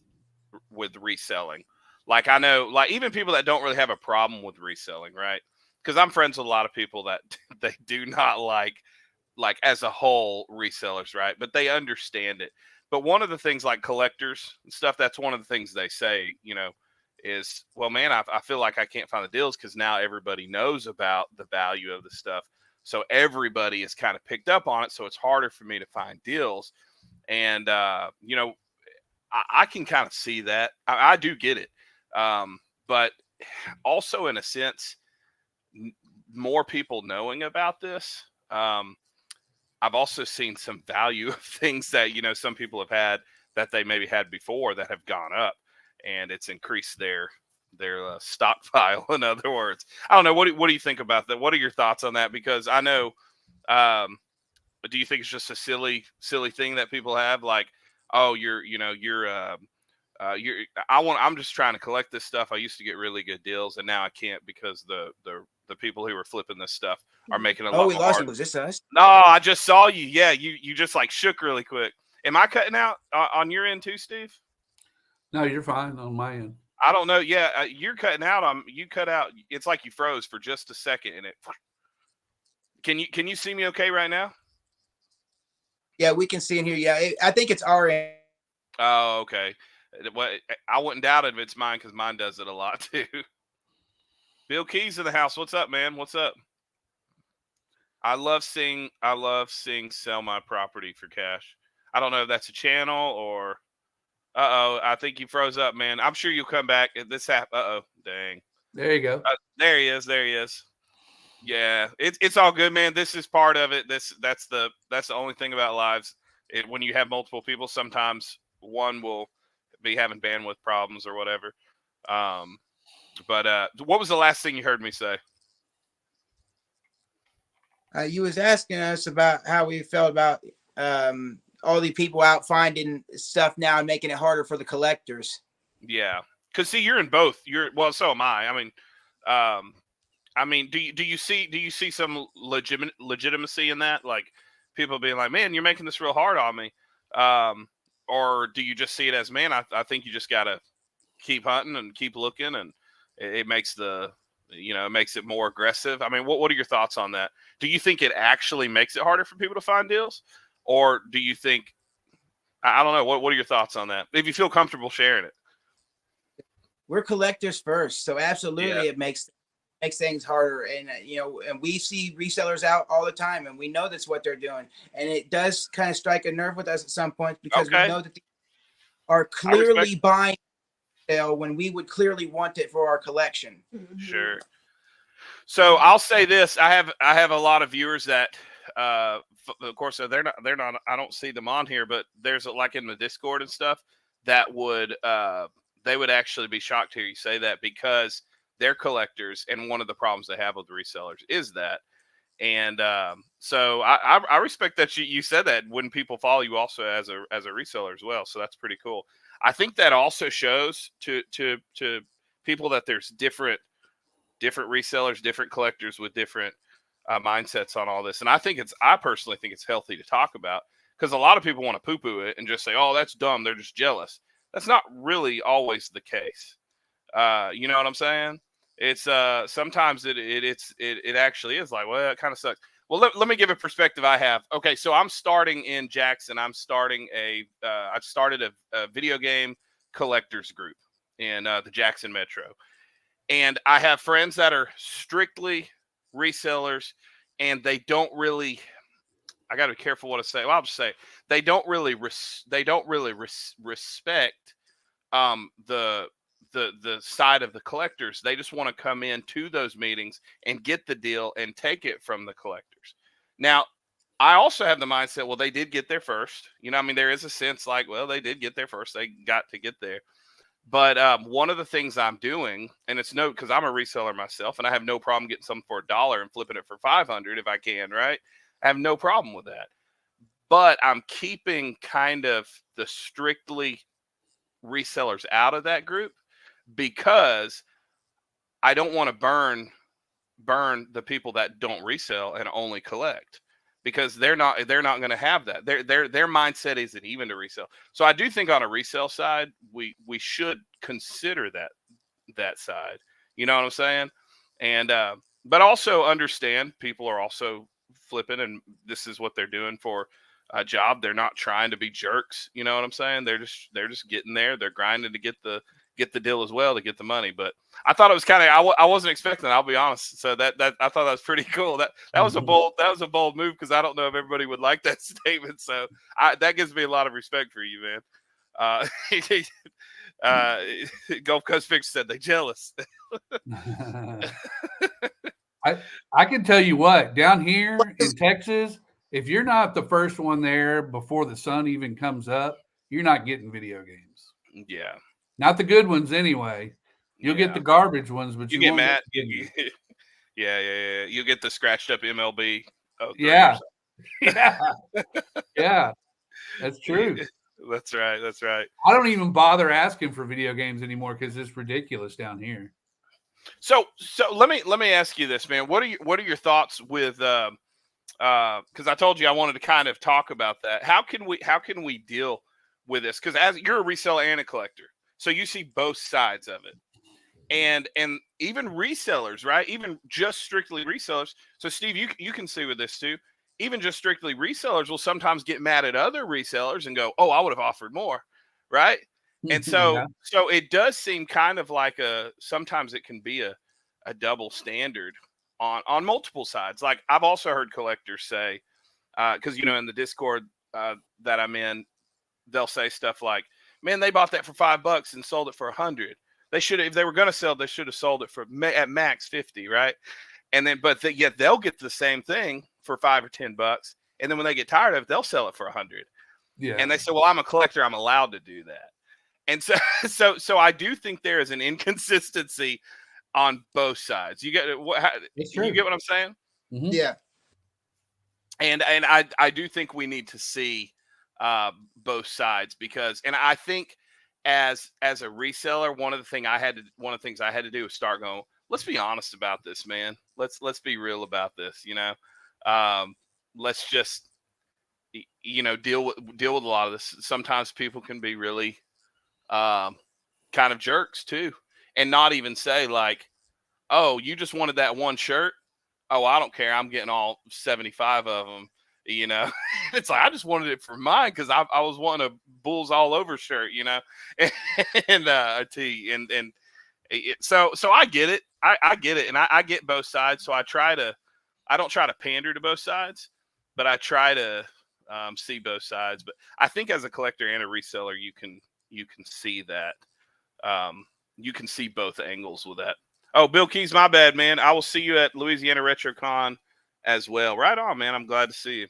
reselling. Like I know, like even people that don't really have a problem with reselling, right? Because I'm friends with a lot of people that they do not like as a whole resellers, right? But they understand it. But one of the things like collectors and stuff, that's one of the things they say, is, well, man, I feel like I can't find the deals because now everybody knows about the value of the stuff. So everybody is kind of picked up on it. So it's harder for me to find deals. And, I can kind of see that. I do get it. But also in a sense, more people knowing about this, I've also seen some value of things that, some people have had that they maybe had before that have gone up, and it's increased their stockpile. In other words, I don't know. What do you think about that? What are your thoughts on that? Because I know, do you think it's just a silly thing that people have? Like, oh, I'm just trying to collect this stuff. I used to get really good deals, and now I can't because the people who are flipping this stuff are making a lot more. We lost him. Was this us? No, I just saw you. Yeah, you just like shook really quick. Am I cutting out on your end too, Steve? No, you're fine on my end. I don't know. Yeah, you're cutting out. You cut out. It's like you froze for just a second, and it. Can you see me okay right now? Yeah, we can see in here. Yeah, I think it's our end. Oh, okay. Well, I wouldn't doubt it if it's mine because mine does it a lot too. Bill Keys in the house. What's up, man? What's up? I love seeing sell my property for cash. I don't know if that's a channel or I think he froze up, man. I'm sure you'll come back. This dang. There you go. There he is. There he is. Yeah, it's all good, man. This is part of it. That's the only thing about lives. When you have multiple people, sometimes one will be having bandwidth problems or whatever. But what was the last thing you heard me say? You was asking us about how we felt about all the people out finding stuff now and making it harder for the collectors. Yeah, because see, you're in both. So am I. I mean, do you see some legitimacy in that? Like people being like, "Man, you're making this real hard on me," or do you just see it as, "Man, I think you just gotta keep hunting and keep looking," and it makes it makes it more aggressive. I mean, what are your thoughts on that? Do you think it actually makes it harder for people to find deals, or do you think I don't know? What are your thoughts on that? If you feel comfortable sharing it. We're collectors first, so absolutely Yeah. it makes things harder. And and we see resellers out all the time, and we know that's what they're doing, and it does kind of strike a nerve with us at some point because Okay. we know that they are clearly buying sale when we would clearly want it for our collection. Sure. So I'll say this: I have a lot of viewers that, of course, they're not. I don't see them on here, but there's like in the Discord and stuff that would they would actually be shocked to hear you say that because they're collectors, and one of the problems they have with the resellers is that. And so I respect that you said that when people follow you also as a reseller as well. So that's pretty cool. I think that also shows to people that there's different resellers, different collectors with different mindsets on all this. And I personally think it's healthy to talk about because a lot of people want to poo-poo it and just say, "Oh, that's dumb. They're just jealous." That's not really always the case. You know what I'm saying? It's sometimes it actually is like, well, it kind of sucks. Well, let me give a perspective I have. Okay, so I'm starting in Jackson. I started a video game collectors group in the Jackson Metro. And I have friends that are strictly resellers, and they don't really. I got to be careful what I say. Well, I'll just say they don't really respect the side of the collectors. They just want to come into those meetings and get the deal and take it from the collectors. Now, I also have the mindset, well, they did get there first. I mean, there is a sense like, well, they did get there first. They got to get there. But one of the things I'm doing, and it's because I'm a reseller myself, and I have no problem getting something for $1 and flipping it for $500 if I can, right? I have no problem with that. But I'm keeping kind of the strictly resellers out of that group because I don't want to burn the people that don't resell and only collect, because they're not going to have that. Their mindset isn't even to resell. So I do think on a resale side, we should consider that side. You know what I'm saying? And but also understand people are also flipping, and this is what they're doing for a job. They're not trying to be jerks. You know what I'm saying? They're just getting there. They're grinding to get the deal as well, to get the money. But I thought it was kind of, I wasn't expecting that, I'll be honest. So that I thought that was pretty cool. That was a bold move, because I don't know if everybody would like that statement. So that gives me a lot of respect for you, man. Gulf Coast Fix said they jealous. I can tell you what, down here in Texas, if you're not the first one there before the sun even comes up, you're not getting video games. Yeah. Not the good ones anyway. You'll get the garbage ones, but you get mad. Yeah. You get the scratched up MLB. Yeah. Yeah. That's true. That's right. I don't even bother asking for video games anymore because it's ridiculous down here. So let me ask you this, man. What are your thoughts with because I told you I wanted to kind of talk about that. How can we deal with this? Because as you're a reseller and a collector, so you see both sides of it. And even resellers, right? Even just strictly resellers. So Steve, you can see with this too. Even just strictly resellers will sometimes get mad at other resellers and go, "Oh, I would have offered more," right? And so it does seem kind of like sometimes it can be a double standard on multiple sides. Like I've also heard collectors say, because in the Discord that I'm in, they'll say stuff like, "Man, they bought that for $5 and sold it for 100. They should, if they were going to sell, they should have sold it for at max 50, right?" And then, yet they'll get the same thing for $5 or $10, and then when they get tired of it, they'll sell it for 100. Yeah. And they say, "Well, I'm a collector; I'm allowed to do that." And so I do think there is an inconsistency on both sides. You get you get what I'm saying? Mm-hmm. Yeah. And I do think we need to see both sides, because, and I think as a reseller, one of the things I had to do was start going, let's be honest about this, man. Let's be real about this. Let's just deal with a lot of this. Sometimes people can be really kind of jerks too, and not even say like, "Oh, you just wanted that one shirt. Oh, I don't care. I'm getting all 75 of them." It's like, I just wanted it for mine because I was wanting a Bulls all over shirt, and a tee, and so I get it. I get it, and I get both sides. So I don't try to pander to both sides, but I try to see both sides. But I think as a collector and a reseller, you can see that. You can see both angles with that. Oh, Bill Keys, my bad, man. I will see you at Louisiana RetroCon as well. Right on, man. I'm glad to see you.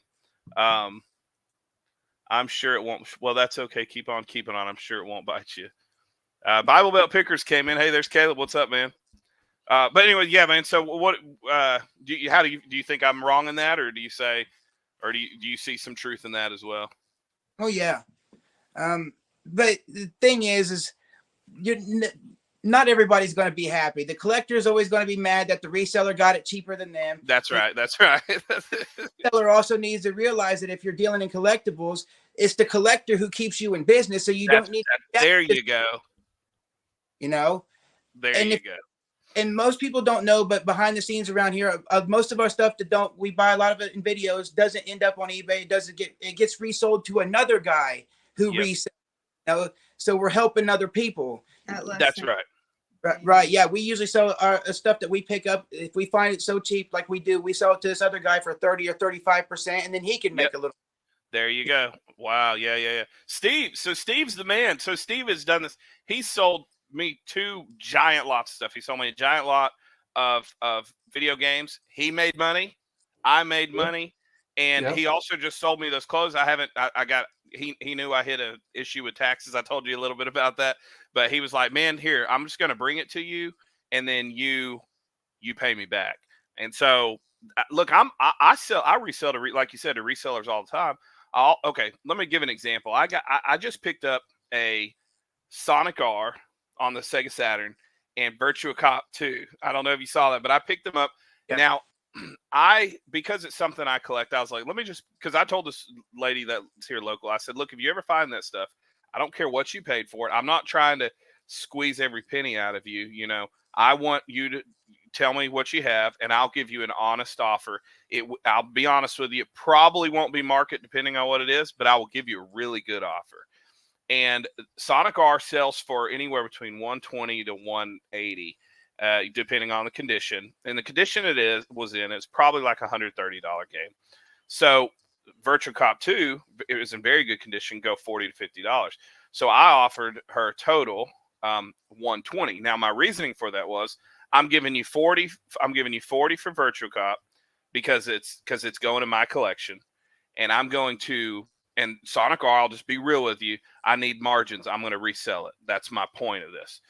I'm sure it won't. Well, that's okay. Keep on keeping on. I'm sure it won't bite you. Bible Belt Pickers came in. Hey, there's Caleb. What's up, man? But anyway, yeah, man. So what? Do you think I'm wrong in that, or do you see some truth in that as well? Oh yeah. But the thing is not everybody's going to be happy. The collector is always going to be mad that the reseller got it cheaper than them. That's right. That's right. The seller also needs to realize that if you're dealing in collectibles, it's the collector who keeps you in business. So don't need. There you go. There you go. And most people don't know, but behind the scenes around here, most of our stuff we buy a lot of it in videos doesn't end up on eBay. It gets resold to another guy who resells. So we're helping other people. That's right. Right. Yeah. We usually sell our stuff that we pick up. If we find it so cheap, like we do, we sell it to this other guy for 30 or 35%, and then he can make a little. There you go. Wow. Yeah. Steve. So Steve's the man. So Steve has done this. He sold me 2 giant lots of stuff. He sold me a giant lot of video games. He made money. I made money. And he also just sold me those clothes. He knew I hit an issue with taxes. I told you a little bit about that, but he was like, "Man, here, I'm just going to bring it to you, and then you pay me back." And so, look, I resell like you said, to resellers all the time. Okay, let me give an example. I just picked up a Sonic R on the Sega Saturn and Virtua Cop 2. I don't know if you saw that, but I picked them up. Yeah. Now, because it's something I collect, I was like, because I told this lady that's here local, I said, "Look, if you ever find that stuff, I don't care what you paid for it. I'm not trying to squeeze every penny out of you. I want you to tell me what you have, and I'll give you an honest offer. I'll be honest with you. It probably won't be market depending on what it is, but I will give you a really good offer." And Sonic R sells for anywhere between $120 to $180. Depending on the condition. And the condition was in, it's probably like $130 game. So Virtua Cop 2, it was in very good condition, go $40 to $50. So I offered her total $120. Now my reasoning for that was, I'm giving you 40 for Virtua Cop because it's going in my collection. And and Sonic R, I'll just be real with you, I need margins. I'm going to resell it. That's my point of this.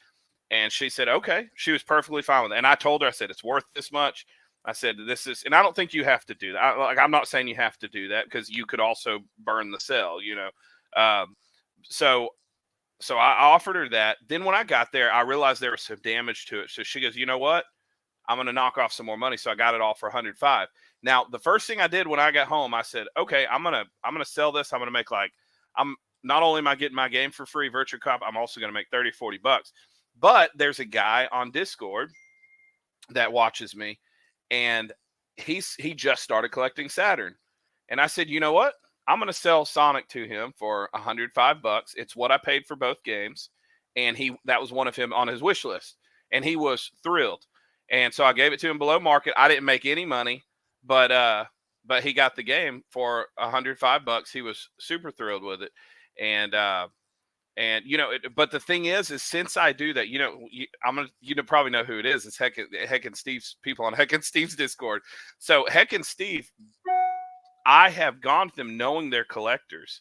And she said, okay. She was perfectly fine with it. And I told her, I said, it's worth this much. I said, and I don't think you have to do that. I'm not saying you have to do that, because you could also burn the sale, So I offered her that. Then when I got there, I realized there was some damage to it. So she goes, "You know what? I'm going to knock off some more money." So I got it all for $105. Now, the first thing I did when I got home, I said, okay, I'm going to sell this. I'm going to make not only am I getting my game for free, Virtua Cop, I'm also going to make $30, $40. But there's a guy on Discord that watches me, and he just started collecting Saturn. And I said, "You know what? I'm going to sell Sonic to him for $105. It's what I paid for both games." And that was one of him on his wish list. And he was thrilled. And so I gave it to him below market. I didn't make any money, but he got the game for $105. He was super thrilled with it. And but the thing is since I do that, I'm gonna, probably know who it is. It's Heck and Steve's people on Heck and Steve's Discord. So Heck and Steve, I have gone to them knowing they're collectors.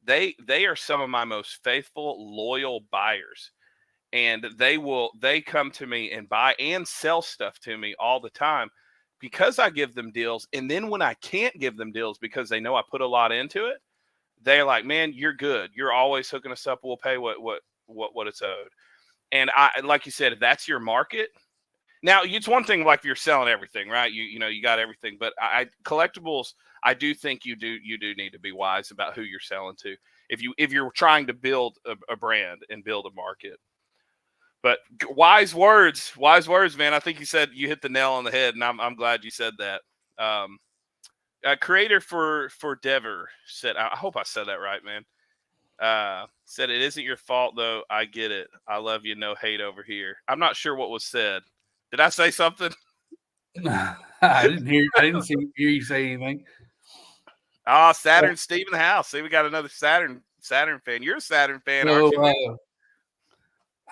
They are some of my most faithful, loyal buyers, and they come to me and buy and sell stuff to me all the time because I give them deals. And then when I can't give them deals because they know I put a lot into it, they're like, man, you're good. You're always hooking us up. We'll pay what it's owed. And I, like you said, if that's your market. Now it's one thing, like if you're selling everything, right? You got everything, but collectibles, I do think you do need to be wise about who you're selling to. If you're trying to build a brand and build a market. But wise words, man. I think you hit the nail on the head, and I'm glad you said that. Creator for Dever said, I hope I said that right, man. Said, it isn't your fault, though. I get it. I love you. No hate over here. I'm not sure what was said. Did I say something? I didn't hear you say anything. Oh, Saturn Steve in the house. See, we got another Saturn fan. You're a Saturn fan, aren't you?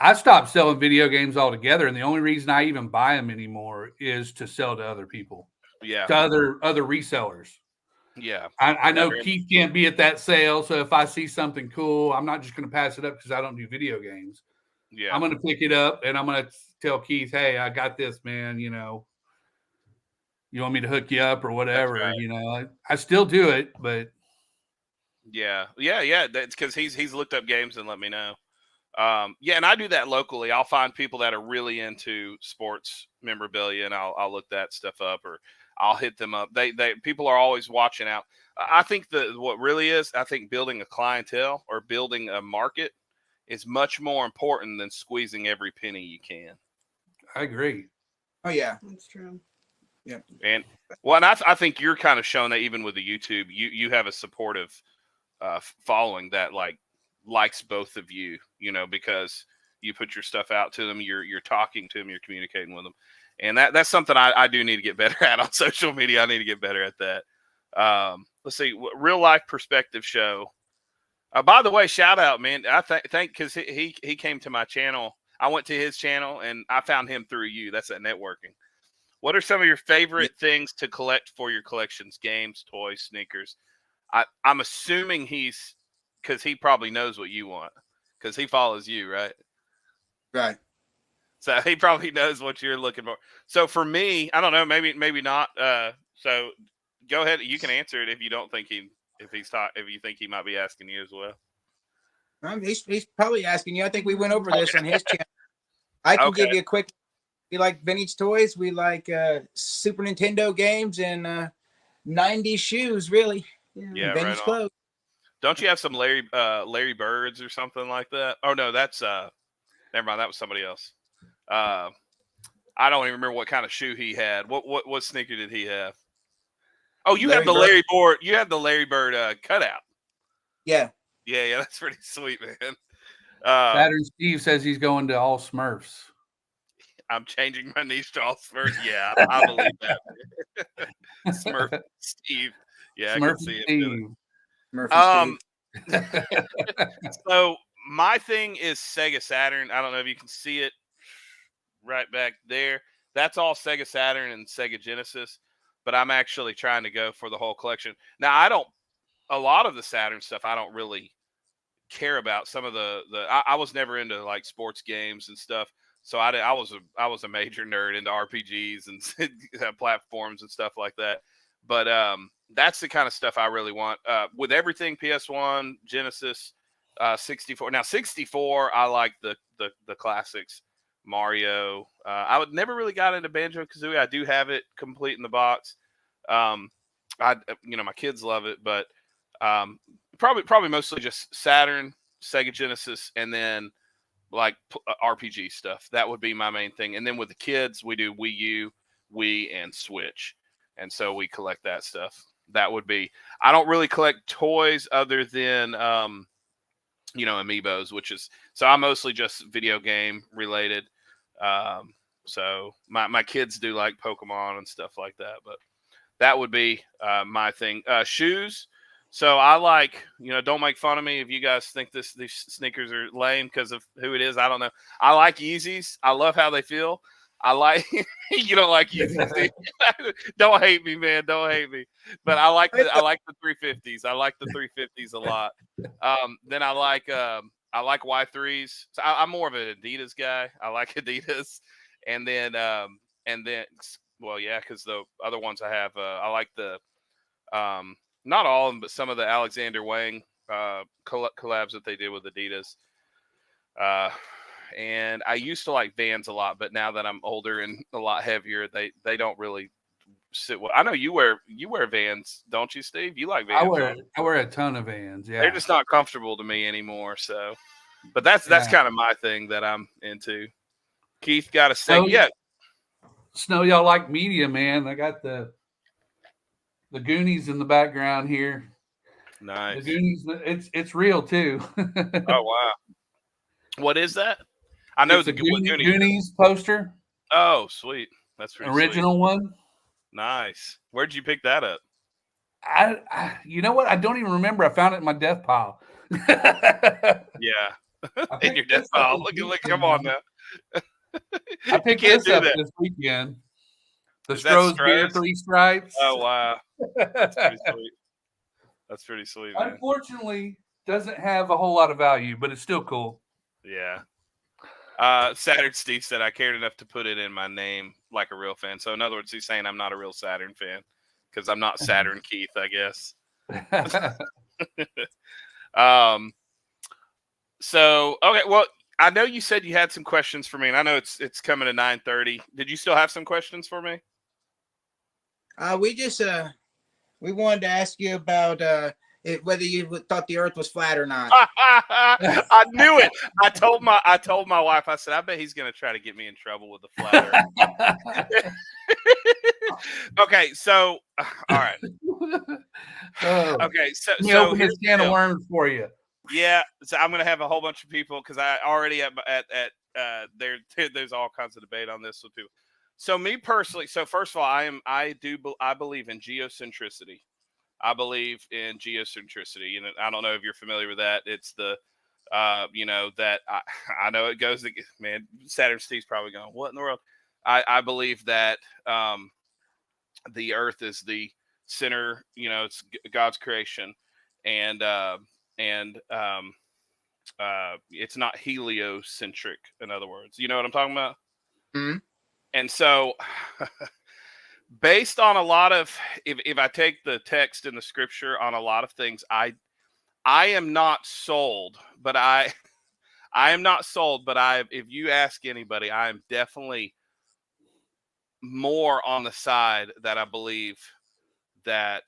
I stopped selling video games altogether, and the only reason I even buy them anymore is to sell to other people. Yeah. To other resellers. Yeah. I know Keith can't be at that sale, so if I see something cool, I'm not just going to pass it up because I don't do video games. Yeah. I'm going to pick it up and I'm going to tell Keith, hey, I got this, man. You want me to hook you up or whatever? Right. I still do it, but yeah. That's because he's looked up games and let me know. And I do that locally. I'll find people that are really into sports memorabilia, and I'll look that stuff up, or I'll hit them up. People are always watching out. I think what really is, I think building a clientele or building a market is much more important than squeezing every penny you can. I agree. Oh yeah, That's true. Yeah. And I think you're kind of showing that even with the YouTube, you have a supportive following that likes both of you, because you put your stuff out to them, you're talking to them, you're communicating with them. And that's something I do need to get better at on social media. I need to get better at that. Let's see, Real Life Perspective Show. By the way, shout out, man. I think because he came to my channel. I went to his channel and I found him through you. That's at networking. What are some of your favorite things to collect for your collections? Games, toys, sneakers. I'm assuming because he probably knows what you want because he follows you, right? Right. So he probably knows what you're looking for. So for me, I don't know, maybe not. So go ahead. You can answer it if you don't think if you think he might be asking you as well. He's probably asking you. I think we went over this on his channel. I can give you a quick. We like vintage toys. We like Super Nintendo games and 90s shoes, really. Yeah, vintage right clothes. Don't you have some Larry Birds or something like that? Oh no, that's never mind. That was somebody else. I don't even remember what kind of shoe he had. What sneaker did he have? Oh, you have the Larry Bird. You have the Larry Bird cutout. Yeah. Yeah, that's pretty sweet, man. Saturn Steve says he's going to all Smurfs. I'm changing my niche to all Smurfs. Yeah, I believe that. Smurf Steve. Yeah, Smurf I can see it. Murphy So my thing is Sega Saturn. I don't know if you can see it right back there. That's all Sega Saturn and Sega Genesis, but I'm actually trying to go for the whole collection. Now, a lot of the Saturn stuff I don't really care about. Some of I was never into like sports games and stuff. So I was a major nerd into RPGs and platforms and stuff like that. But that's the kind of stuff I really want. With everything PS1, Genesis, 64. Now 64, I like the classics, Mario. I would never really got into Banjo-Kazooie. I do have it complete in the box. My kids love it, but probably mostly just Saturn, Sega Genesis, and then like RPG stuff. That would be my main thing. And then with the kids, we do Wii U, Wii, and Switch. And so we collect that stuff. That would be, I don't really collect toys other than, amiibos, so I'm mostly just video game related. So my kids do like Pokemon and stuff like that, but that would be my thing. Shoes. So I like, don't make fun of me if you guys think these sneakers are lame because of who it is. I don't know. I like Yeezys. I love how they feel. I like you don't like Yeezys. Do you? Don't hate me, man. Don't hate me. But I like the 350s. I like the 350s a lot. Then I like Y3s. So I'm more of an Adidas guy. I like Adidas. And then well, yeah, because the other ones I have, I like the not all of them, but some of the Alexander Wang collabs that they did with Adidas. And I used to like Vans a lot, but now that I'm older and a lot heavier, they don't really sit well. I know you wear Vans, don't you, Steve? You like Vans? I wear a ton of Vans. Yeah, they're just not comfortable to me anymore. So, but that's kind of my thing that I'm into. Keith, got to say, Snow, y'all like media, man. I got the Goonies in the background here. Nice. The Goonies, it's real too. Oh wow, what is that? I know the Goonies poster. Oh, sweet. That's pretty original sweet. One. Nice. Where'd you pick that up? I you know what? I don't even remember. I found it in my death pile. Yeah. In your death pile. Look, come on now. I picked this up this weekend. The Stroh's Beer 3 Stripes. Oh wow. That's pretty sweet. That's pretty sweet, man. Unfortunately, doesn't have a whole lot of value, but it's still cool. Yeah. Saturn Steve said I cared enough to put it in my name like a real fan. So in other words, he's saying I'm not a real Saturn fan because I'm not Saturn Keith, I guess. So okay, well, I know you said you had some questions for me, and I know it's coming to 9:30. Did you still have some questions for me? We just we wanted to ask you about whether you thought the Earth was flat or not. I knew it. I told my wife. I said, I bet he's going to try to get me in trouble with the flat Earth. Okay, so all right. Okay, so open this can of worms for you. Yeah, so I'm going to have a whole bunch of people because I already at there's all kinds of debate on this with people. So me personally, so first of all, I believe in geocentricity. I believe in geocentricity, and I don't know if you're familiar with that. It's the, that I know it goes. Man, Saturn Steve's probably going, what in the world? I believe that the Earth is the center. It's God's creation, and it's not heliocentric. In other words, you know what I'm talking about? Mm-hmm. And so, based on a lot of, if I take the text in the scripture on a lot of things, I am not sold, but if you ask anybody, I am definitely more on the side that I believe that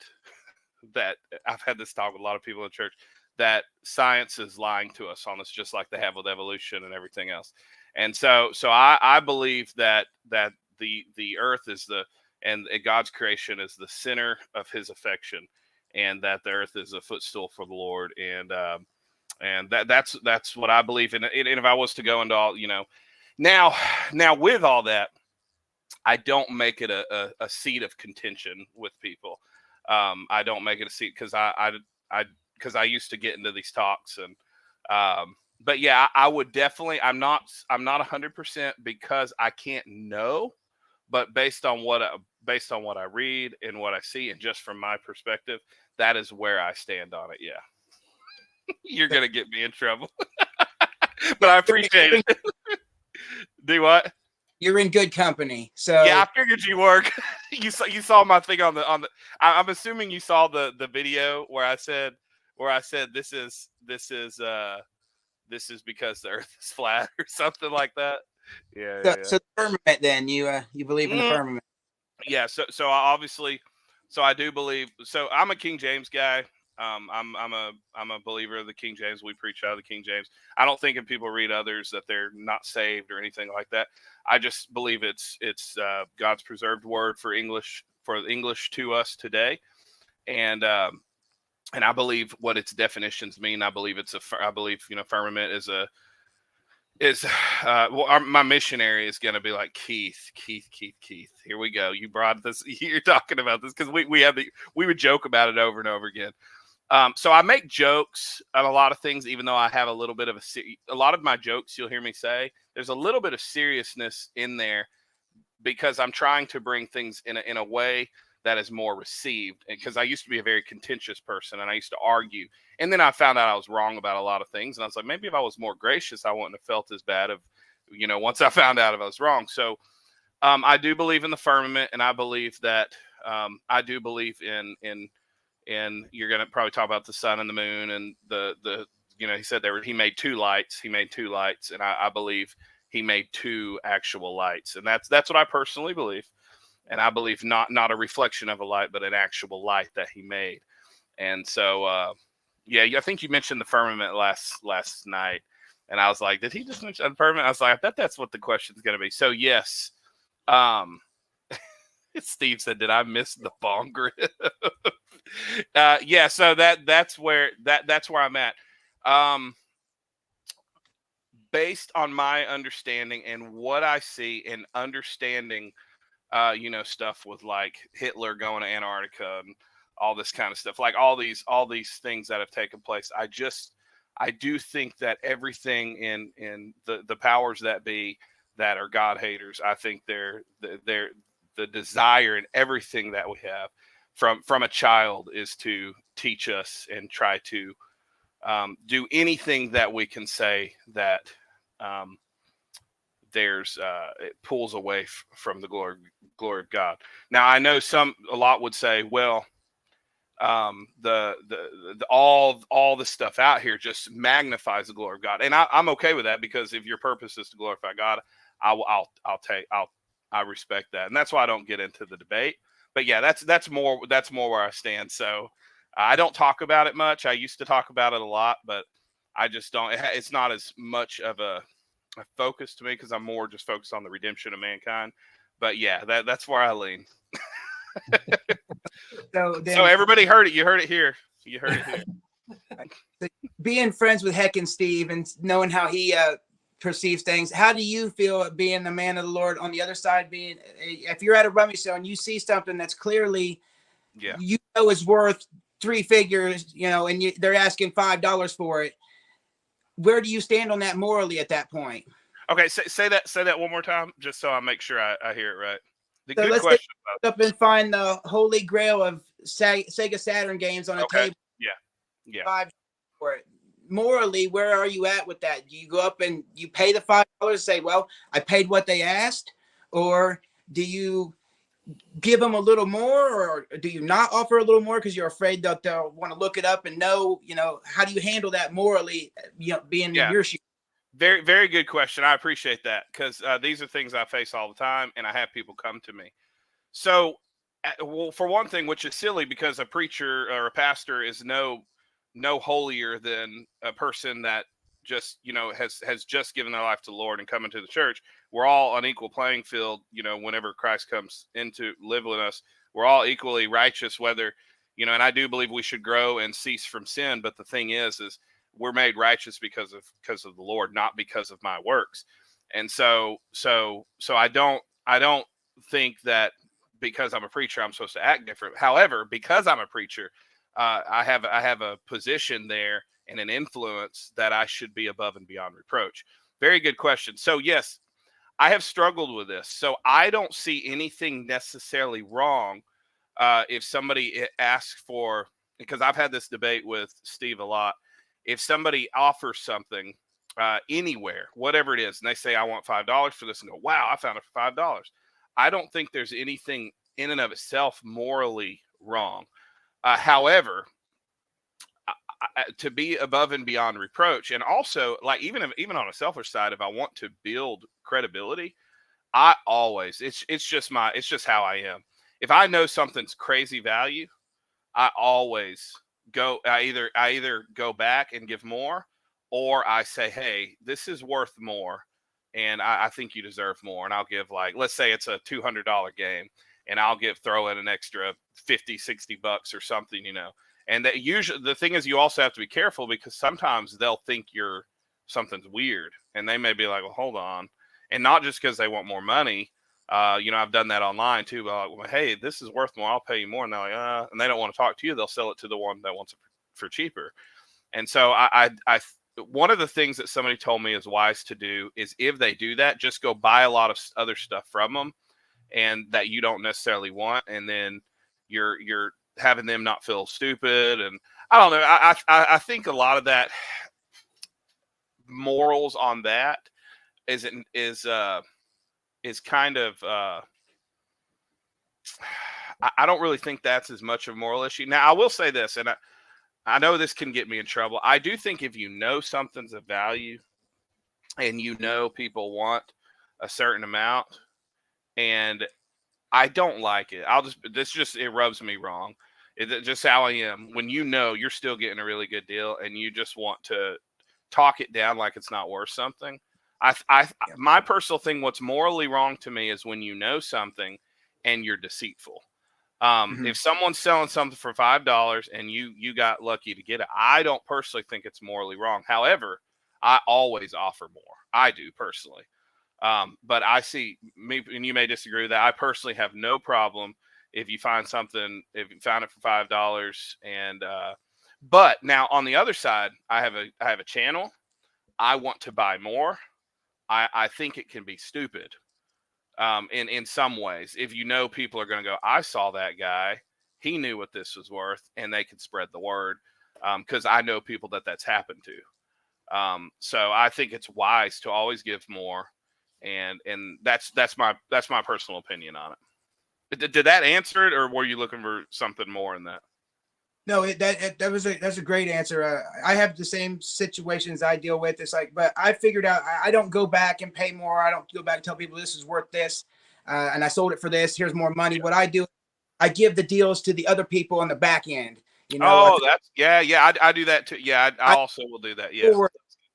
I've had this talk with a lot of people in church, that science is lying to us on this, just like they have with evolution and everything else. And so I believe that the earth is and God's creation is the center of his affection, and that the earth is a footstool for the Lord. And that's what I believe in. And if I was to go into all, now with all that, I don't make it a seat of contention with people. I don't make it a seat because I used to get into these talks, and but yeah, I would definitely. I'm not 100% because I can't know, but based on what I read and what I see, and just from my perspective, that is where I stand on it. Yeah, you're gonna get me in trouble, but I appreciate it. Do what? You're in good company. So yeah, I figured you were. You saw my thing on the. I'm assuming you saw the video where I said this is because the Earth is flat or something like that. Yeah. So the firmament, then you believe in the firmament. Yeah. So obviously, I do believe. So I'm a King James guy. I'm a believer of the King James. We preach out of the King James. I don't think if people read others that they're not saved or anything like that. I just believe it's God's preserved word for English to us today, and I believe what its definitions mean. I believe firmament is is my missionary is going to be like Keith. Here we go. You brought this. You're talking about this because we would joke about it over and over again. So I make jokes on a lot of things, even though I have a little bit of a lot of my jokes. You'll hear me say there's a little bit of seriousness in there because I'm trying to bring things in a way that is more received. Because I used to be a very contentious person and I used to argue. And then I found out I was wrong about a lot of things. And I was like, maybe if I was more gracious, I wouldn't have felt as bad once I found out if I was wrong. So I do believe in the firmament, and I believe that I do believe in you're going to probably talk about the sun and the moon and he said he made two lights. He made two lights. And I believe he made two actual lights. And that's what I personally believe. And I believe not a reflection of a light, but an actual light that he made. And so, I think you mentioned the firmament last night. And I was like, did he just mention the firmament? I was like, I bet that's what the question's going to be. So, yes. Steve said, did I miss the bong grip? So that's where I'm at. Based on my understanding and what I see and understanding stuff with like Hitler going to Antarctica and all this kind of stuff, like all these things that have taken place. I do think that everything in the powers that be that are God haters, I think they're the desire and everything that we have from a child is to teach us and try to do anything that we can say that it pulls away from the glory of God. Now I know a lot would say, well, all the stuff out here just magnifies the glory of God, and I'm okay with that, because if your purpose is to glorify God, I respect that, and that's why I don't get into the debate. But yeah, that's more where I stand. So I don't talk about it much. I used to talk about it a lot, but I just don't. It's not as much of a focus to me because I'm more just focused on the redemption of mankind. But yeah, that's where I lean. So everybody heard it. You heard it here. Being friends with Heck and Steve and knowing how he perceives things, how do you feel being the man of the Lord on the other side? If you're at a rummy sale and you see something that's clearly, is worth three figures, and they're asking $5 for it, where do you stand on that morally at that point? Okay, say that one more time, just so I make sure I hear it right. So good let's question. Up and find the holy grail of Sega Saturn games on a table. Yeah. $5 for it. Morally, where are you at with that? Do you go up and you pay the $5 and say, well, I paid what they asked? Or do you give them a little more, or do you not offer a little more because you're afraid that they'll want to look it up and know, how do you handle that morally, being in your shoes? Very, very good question. I appreciate that, because these are things I face all the time, and I have people come to me. So, well, for one thing, which is silly, because a preacher or a pastor is no holier than a person that just has just given their life to the Lord and come into the church. We're all on equal playing field. Whenever Christ comes into live with us, we're all equally righteous. Whether and I do believe we should grow and cease from sin. But the thing is we're made righteous because of the Lord, not because of my works. And so I don't think that because I'm a preacher I'm supposed to act different. However, because I'm a preacher, I have a position there and an influence that I should be above and beyond reproach. Very good question. So yes, I have struggled with this. So I don't see anything necessarily wrong if somebody asks for, because I've had this debate with Steve a lot. If somebody offers something anywhere, whatever it is, and they say, I want $5 for this, and go, wow, I found it for $5. I don't think there's anything in and of itself morally wrong. However, to be above and beyond reproach, and also like even on a selfish side, if I want to build credibility, it's just how I am. If I know something's crazy value, I always go. I either go back and give more, or I say, hey, this is worth more, and I think you deserve more, and I'll give, like, let's say it's a $200 game, and I'll throw in an extra $50-$60 or something, And that usually the thing is, you also have to be careful, because sometimes they'll think you're something's weird, and they may be like, well, hold on. And not just because they want more money. I've done that online too. But like, well, hey, this is worth more. I'll pay you more. And they're like, and they don't want to talk to you. They'll sell it to the one that wants it for cheaper. And so one of the things that somebody told me is wise to do is if they do that, just go buy a lot of other stuff from them, and that you don't necessarily want, and then you're having them not feel stupid. And I don't know. I think a lot of that morals on that is kind of I don't really think that's as much of a moral issue. Now, I will say this, and I know this can get me in trouble. I do think if you know something's of value and you know people want a certain amount, and I don't like it, it rubs me wrong. It's just how I am. When you know you're still getting a really good deal and you just want to talk it down like it's not worth something. My personal thing, what's morally wrong to me is when you know something and you're deceitful. If someone's selling something for $5 and you got lucky to get it, I don't personally think it's morally wrong. However, I always offer more. I do personally. But I see me, and you may disagree with that. I personally have no problem if you find something, if you found it for $5 and, but now on the other side, I have a channel. I want to buy more. I think it can be stupid. In some ways, if you know people are going to go, I saw that guy, he knew what this was worth, and they can spread the word. Because I know people that's happened to. So I think it's wise to always give more, and that's my personal opinion on it. Did that answer it, or were you looking for something more in that? No, that's a great answer. I have the same situations I deal with. It's like, but I figured out I don't go back and pay more. I don't go back and tell people this is worth this, and I sold it for this. Here's more money. What I do, I give the deals to the other people on the back end. I do that too. Yeah, I also will do that. Yeah.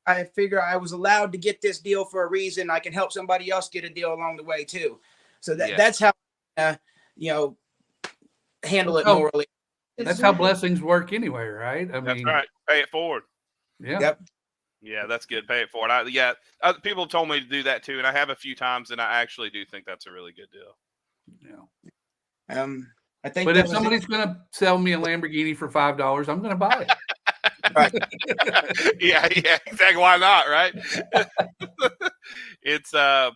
I figure I was allowed to get this deal for a reason. I can help somebody else get a deal along the way too. So that's how handle it morally. That's how blessings work anyway, right? That's right. Pay it forward. Yeah. Yep. Yeah, that's good. Pay it forward. People told me to do that too, and I have a few times, and I actually do think that's a really good deal. Yeah. I think. But if somebody's going to sell me a Lamborghini for $5, I'm going to buy it. Right. yeah, exactly. Why not? Right. It's I'm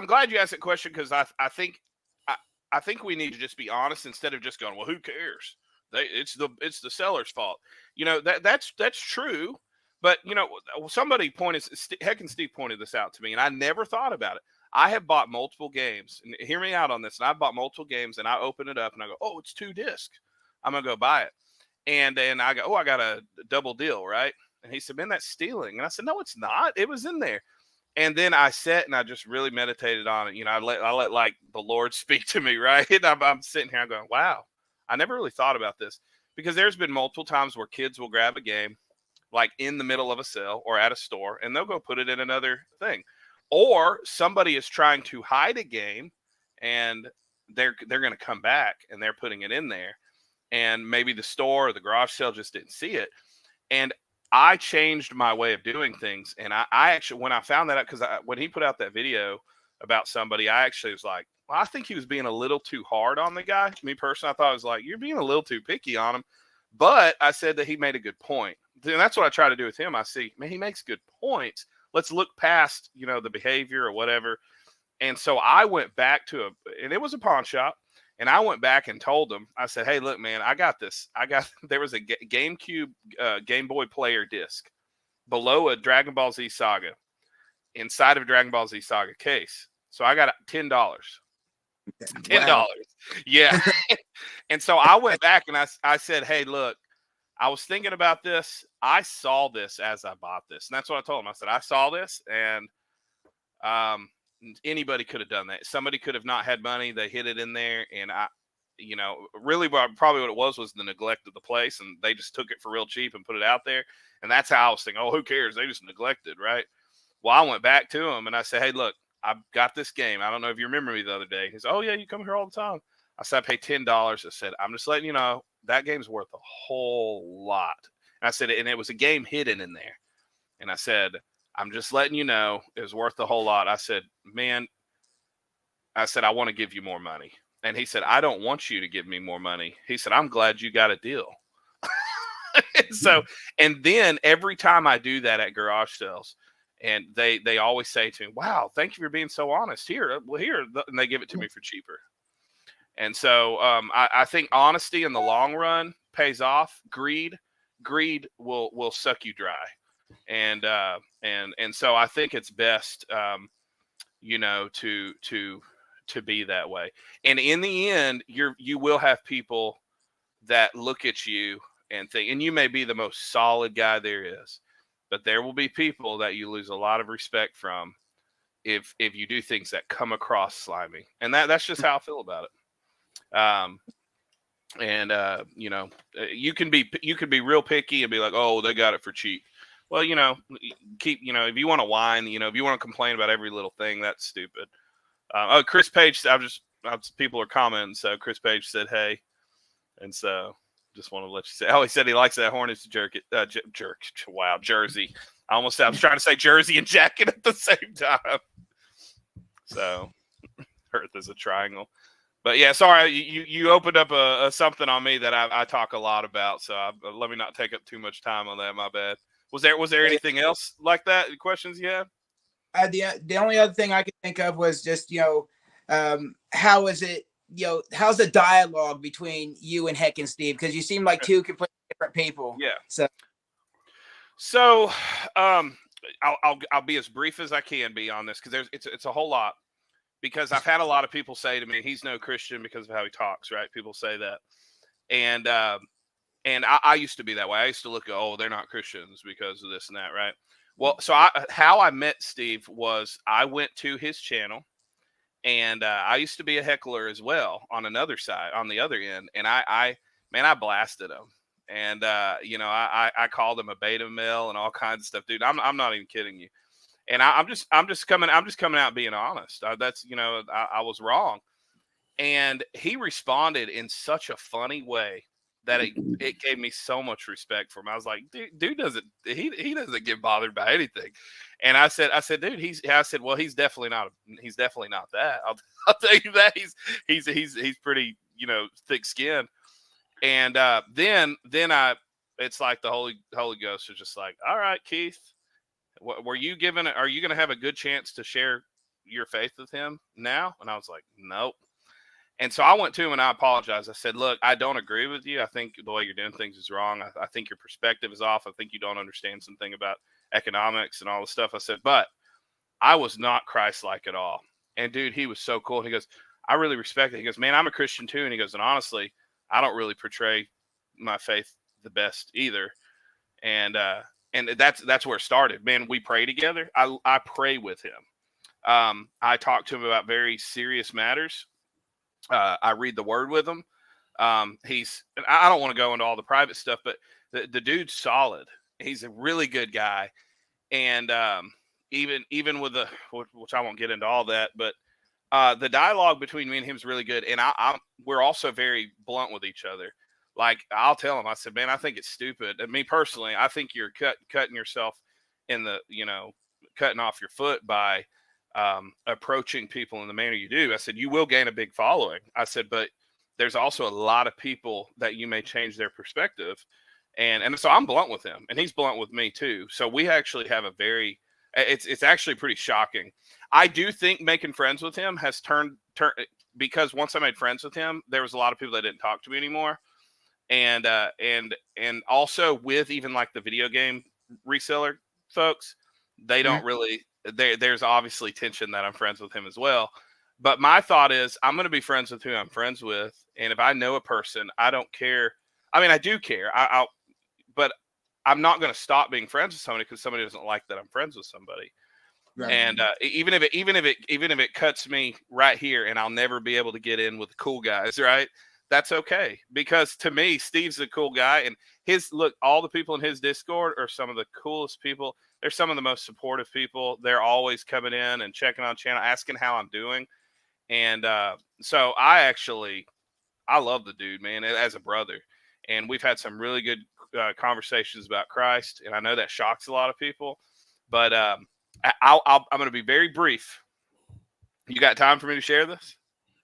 glad you asked that question, because I think we need to just be honest instead of just going, well, who cares? It's the seller's fault. That's true. But somebody Steve pointed this out to me, and I never thought about it. I have bought multiple games, and hear me out on this. And I bought multiple games, and I open it up and I go, oh, it's 2 discs. I'm gonna go buy it. And then I go, oh, I got a double deal, right? And he said, man, that's stealing. And I said, no, it's not. It was in there. And then I sat and I just really meditated on it. I let like the Lord speak to me, right? And I'm sitting here, I'm going, wow, I never really thought about this, because there's been multiple times where kids will grab a game like in the middle of a sale or at a store, and they'll go put it in another thing. Or somebody is trying to hide a game, and they're going to come back and they're putting it in there, and maybe the store or the garage sale just didn't see it. And I changed my way of doing things. And I actually, when I found that out, because when he put out that video about somebody, I actually was like, well, I think he was being a little too hard on the guy. Me personally, I thought I was like, you're being a little too picky on him. But I said that he made a good point. And that's what I try to do with him. I see, man, he makes good points. Let's look past, the behavior or whatever. And so I went back and it was a pawn shop. And I went back and told him, I said, hey, look, man, I got this. There was a GameCube Game Boy player disc below a Dragon Ball Z Saga, inside of a Dragon Ball Z Saga case. So I got $10. $10. Wow. Yeah. And so I went back and I said, hey, look, I was thinking about this. I saw this as I bought this. And that's what I told him. I said, I saw this, and anybody could have done that. Somebody could have not had money. They hid it in there. And really probably what it was the neglect of the place. And they just took it for real cheap and put it out there. And that's how I was thinking, oh, who cares? They just neglected, right? Well, I went back to him and I said, hey, look, I've got this game. I don't know if you remember me the other day. He said, oh yeah, you come here all the time. I said, I pay $10. I said, I'm just letting you know that game's worth a whole lot. And I said, and it was a game hidden in there. And I said, I'm just letting you know it was worth a whole lot. I said, man, I said, I want to give you more money. And he said, I don't want you to give me more money. He said, I'm glad you got a deal. And then every time I do that at garage sales, and they always say to me, wow, thank you for being so honest. Here, and they give it to me for cheaper. And so I think honesty in the long run pays off. Greed will suck you dry. And so I think it's best, to be that way. And in the end, you will have people that look at you and think, and you may be the most solid guy there is, but there will be people that you lose a lot of respect from if you do things that come across slimy. And that's just how I feel about it. You can be real picky and be like, oh, they got it for cheap. Well, if you want to whine, if you want to complain about every little thing, that's stupid. Chris Page, people are commenting. So Chris Page said, hey, and so just want to let you say, he said he likes that Hornets jersey. I was trying to say jersey and jacket at the same time. So Earth is a triangle. But yeah, sorry, you opened up a something on me that I talk a lot about. So let me not take up too much time on that. My bad. Was there anything else like that? Questions you had? The only other thing I could think of was just, how is it, how's the dialogue between you and Heck and Steve? Because you seem like two completely different people. Yeah. So I'll be as brief as I can be on this because it's a whole lot. Because I've had a lot of people say to me, he's no Christian because of how he talks, right? People say that. And I used to be that way. I used to look at, they're not Christians because of this and that, right? Well, so how I met Steve was I went to his channel, and I used to be a heckler as well on another side, on the other end. And I blasted him. And, I called him a beta male and all kinds of stuff. Dude, I'm not even kidding you. And I'm just coming out being honest. I was wrong. And he responded in such a funny way that it gave me so much respect for him. I was like, dude doesn't get bothered by anything. And I said, dude, he's definitely not that. I'll tell you that he's pretty, thick skinned. And then it's like the Holy Ghost was just like, all right, Keith, are you going to have a good chance to share your faith with him now? And I was like, nope. And so I went to him and I apologized. I said, look, I don't agree with you. I think the way you're doing things is wrong. I think your perspective is off. I think you don't understand something about economics and all this stuff. I said, but I was not Christ-like at all. And dude, he was so cool. And he goes, I really respect it. He goes, man, I'm a Christian too. And he goes, and honestly, I don't really portray my faith the best either. And that's where it started, man. We pray together. I pray with him. I talk to him about very serious matters. I read the word with him. I don't want to go into all the private stuff, but the dude's solid. He's a really good guy. And even with which I won't get into all that, but the dialogue between me and him is really good. And we're also very blunt with each other. Like I'll tell him, I said, man, I think it's stupid. And me personally, I think you're cutting yourself in the, cutting off your foot by approaching people in the manner you do. I said, you will gain a big following. I said, but there's also a lot of people that you may change their perspective. And so I'm blunt with him and he's blunt with me too. So we actually have it's actually pretty shocking. I do think making friends with him has turned because once I made friends with him, there was a lot of people that didn't talk to me anymore. And also with even like the video game reseller folks, they don't really, there's obviously tension that I'm friends with him as well. But my thought is I'm going to be friends with who I'm friends with. And if I know a person, I don't care. I mean, I do care. But I'm not going to stop being friends with somebody because somebody doesn't like that I'm friends with somebody. Right. And even if it cuts me right here and I'll never be able to get in with the cool guys, right? That's okay. Because to me, Steve's a cool guy. And all the people in his Discord are some of the coolest people. They're some of the most supportive people. They're always coming in and checking on channel, asking how I'm doing. And so I love the dude, man, as a brother. And we've had some really good conversations about Christ, and I know that shocks a lot of people, but I'm going to be very brief. You got time for me to share this?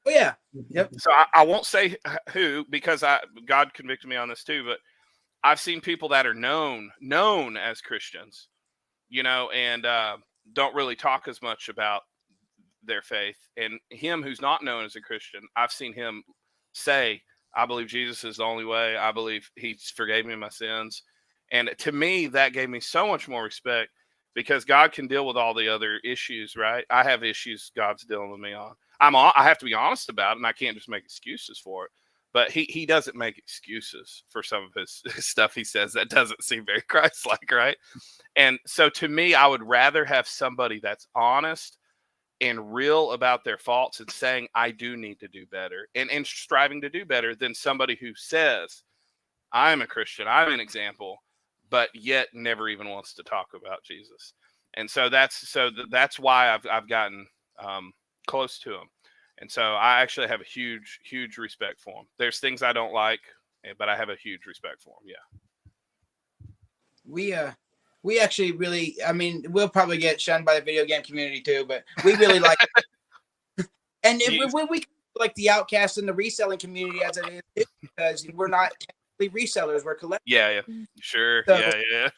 Oh yeah. Yep. So I won't say who, because God convicted me on this too, but I've seen people that are known as Christians, and don't really talk as much about their faith. And him who's not known as a Christian, I've seen him say, I believe Jesus is the only way. I believe he's forgave me my sins. And to me, that gave me so much more respect, because God can deal with all the other issues, right? I have issues God's dealing with me on. I have to be honest about it, and I can't just make excuses for it. But he doesn't make excuses for some of his stuff he says that doesn't seem very Christ-like, right? And so to me, I would rather have somebody that's honest and real about their faults and saying, I do need to do better, and striving to do better, than somebody who says, I'm a Christian, I'm an example, but yet never even wants to talk about Jesus. And so that's why I've gotten close to him. And so I actually have a huge, huge respect for him. There's things I don't like, but I have a huge respect for him. Yeah. We actually really, I mean, we'll probably get shunned by the video game community too, but we really like it. And we like the outcasts in the reselling community as it is, because we're not technically resellers, we're collectors. Yeah. Sure. So, yeah.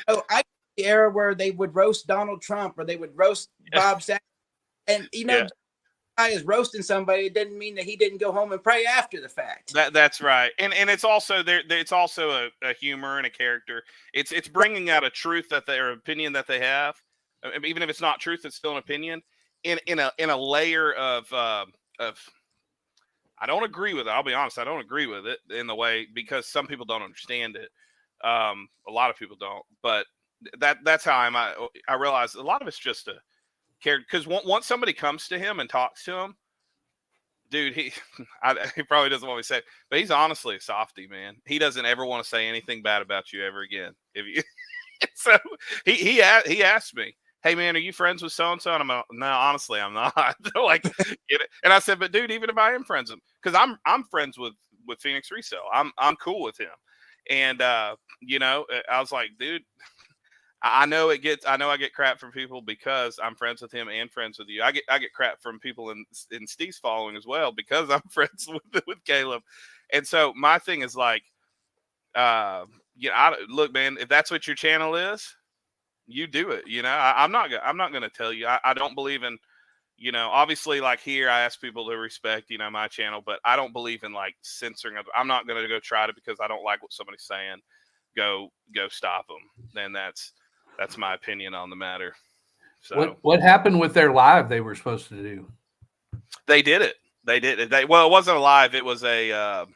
So I the era where they would roast Donald Trump, or they would roast Bob Saget. And guy is roasting somebody, it didn't mean that he didn't go home and pray after the fact. That's right. And it's also there. It's also a humor and a character. It's bringing out a truth that their opinion that they have, even if it's not truth, it's still an opinion in a layer of I don't agree with it. I'll be honest. I don't agree with it in the way, because some people don't understand it. A lot of people don't, but that's how I realize a lot of it's just a character, because once somebody comes to him and talks to him, dude, he probably doesn't want me to say it, but he's honestly a softie, man. He doesn't ever want to say anything bad about you ever again. If you, so he asked me, hey man, are you friends with so and so? And I'm like, no, honestly, I'm not. Like, get it? And I said, but dude, even if I am friends with him, because I'm friends with Phoenix Resale, I'm cool with him, and I was like, dude, I know I get crap from people because I'm friends with him and friends with you. I get crap from people in Steve's following as well, because I'm friends with Caleb. And so my thing is like, look, man, if that's what your channel is, you do it. I'm not going to tell you. I don't believe in, obviously, like here, I ask people to respect, my channel, but I don't believe in like censoring. I'm not going to go try to, because I don't like what somebody's saying. Go stop them. Then that's my opinion on the matter. So what happened with their live they were supposed to do? They did it. Well, it wasn't a live. It was a.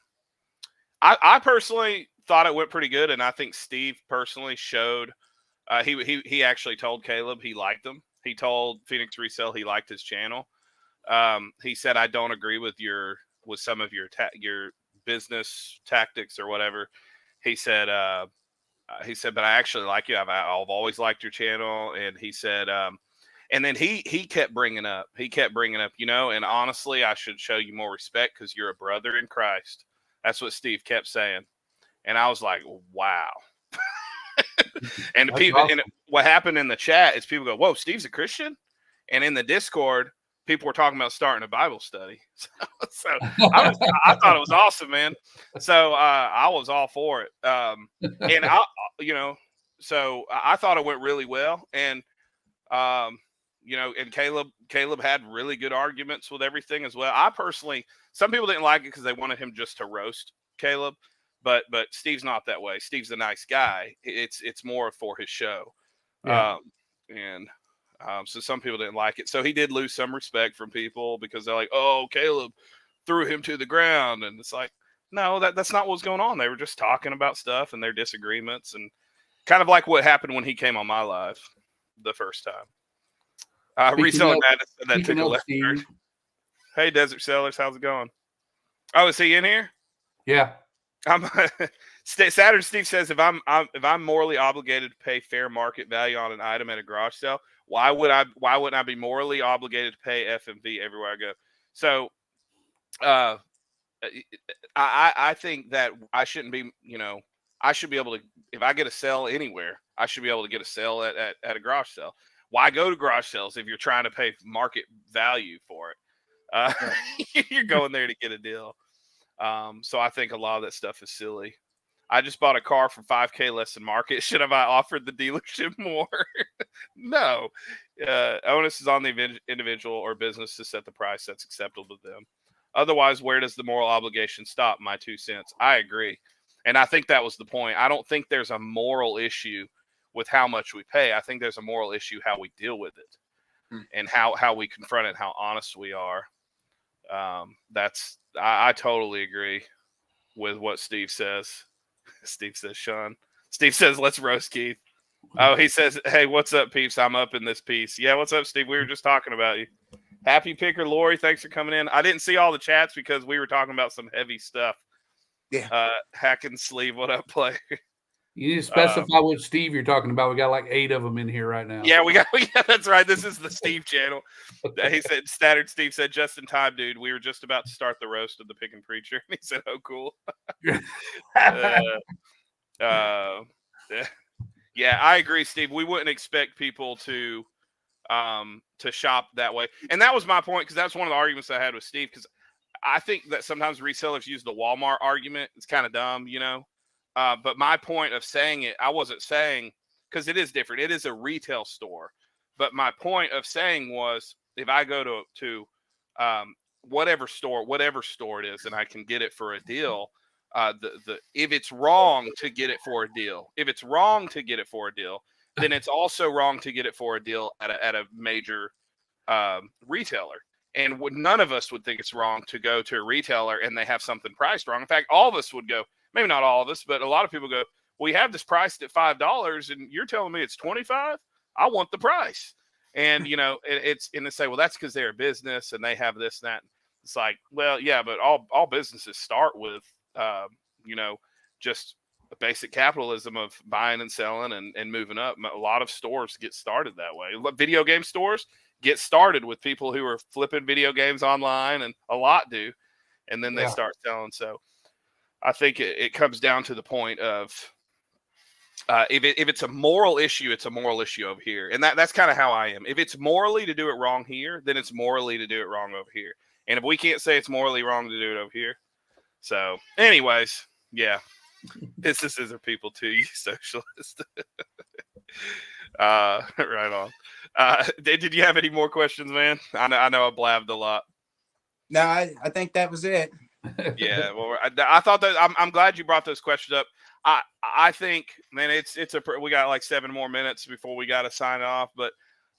I personally thought it went pretty good, and I think Steve personally showed. He actually told Caleb he liked him. He told Phoenix Resale he liked his channel. He said, I don't agree with some of your business tactics or whatever. He said, but I actually like you. I've always liked your channel. And he said, and then he kept bringing up, and honestly, I should show you more respect because you're a brother in Christ. That's what Steve kept saying. And I was like, wow. And the people, awesome. And what happened in the chat is people go, whoa, Steve's a Christian? And in the Discord, people were talking about starting a Bible study. So I thought it was awesome, man. So I was all for it. And so I thought it went really well. And, and Caleb had really good arguments with everything as well. I personally, some people didn't like it because they wanted him just to roast Caleb, but Steve's not that way. Steve's a nice guy. It's more for his show. Yeah. So some people didn't like it. So he did lose some respect from people because they're like, oh, Caleb threw him to the ground. And it's like, no, that's not what was going on. They were just talking about stuff and their disagreements, and kind of like what happened when he came on my live the first time. Reselling that took a left turn. Hey, Desert Sellers, how's it going? Oh, is he in here? Yeah. Saturn Steve says, if I'm morally obligated to pay fair market value on an item at a garage sale, why wouldn't I be morally obligated to pay FMV everywhere I go? So I think that I shouldn't be, I should be able to, if I get a sale anywhere, I should be able to get a sale at a garage sale. Why go to garage sales if you're trying to pay market value for it? You're going there to get a deal. So I think a lot of that stuff is silly. I just bought a car for $5,000 less than market. Should have I offered the dealership more? No. Onus is on the individual or business to set the price that's acceptable to them. Otherwise, where does the moral obligation stop? My 2 cents. I agree. And I think that was the point. I don't think there's a moral issue with how much we pay. I think there's a moral issue how we deal with it and how we confront it, how honest we are. I totally agree with what Steve says. Steve says, Sean. Steve says, let's roast Keith. Oh, he says, hey, what's up, peeps? I'm up in this piece. Yeah, what's up, Steve? We were just talking about you. Happy Picker, Lori, thanks for coming in. I didn't see all the chats because we were talking about some heavy stuff. Yeah. Hack and Sleeve, what up, player? You need to specify what Steve you're talking about. We got like 8 of them in here right now. Yeah, we got that's right. This is the Steve channel. He said, Stattered Steve said, just in time, dude. We were just about to start the roast of the Pickin' Preacher. And he said, oh, cool. Yeah, I agree, Steve. We wouldn't expect people to shop that way. And that was my point, because that's one of the arguments I had with Steve, because I think that sometimes resellers use the Walmart argument. It's kind of dumb, you know. But my point of saying it, I wasn't saying, because it is different. It is a retail store. But my point of saying was, if I go to whatever store it is, and I can get it for a deal, if it's wrong to get it for a deal, then it's also wrong to get it for a deal at a major retailer. And none of us would think it's wrong to go to a retailer and they have something priced wrong. In fact, all of us would go, maybe not all of us, but a lot of people go, we have this priced at $5 and you're telling me it's $25. I want the price. And, you know, and they say, well, that's because they're a business and they have this and that. It's like, well, yeah, but all businesses start with, you know, just a basic capitalism of buying and selling and moving up. A lot of stores get started that way. Video game stores get started with people who are flipping video games online, and a lot do. And then they start selling. So I think it comes down to the point of if it's a moral issue, it's a moral issue over here. And that's kind of how I am. If it's morally to do it wrong here, then it's morally to do it wrong over here. And if we can't say it's morally wrong to do it over here. So anyways, yeah, businesses are people too, you socialist. Right on. Did you have any more questions, man? I know I blabbed a lot. No, I think that was it. Yeah, well, I thought that I'm glad you brought those questions up. I think, man, we got like 7 more minutes before we got to sign off. But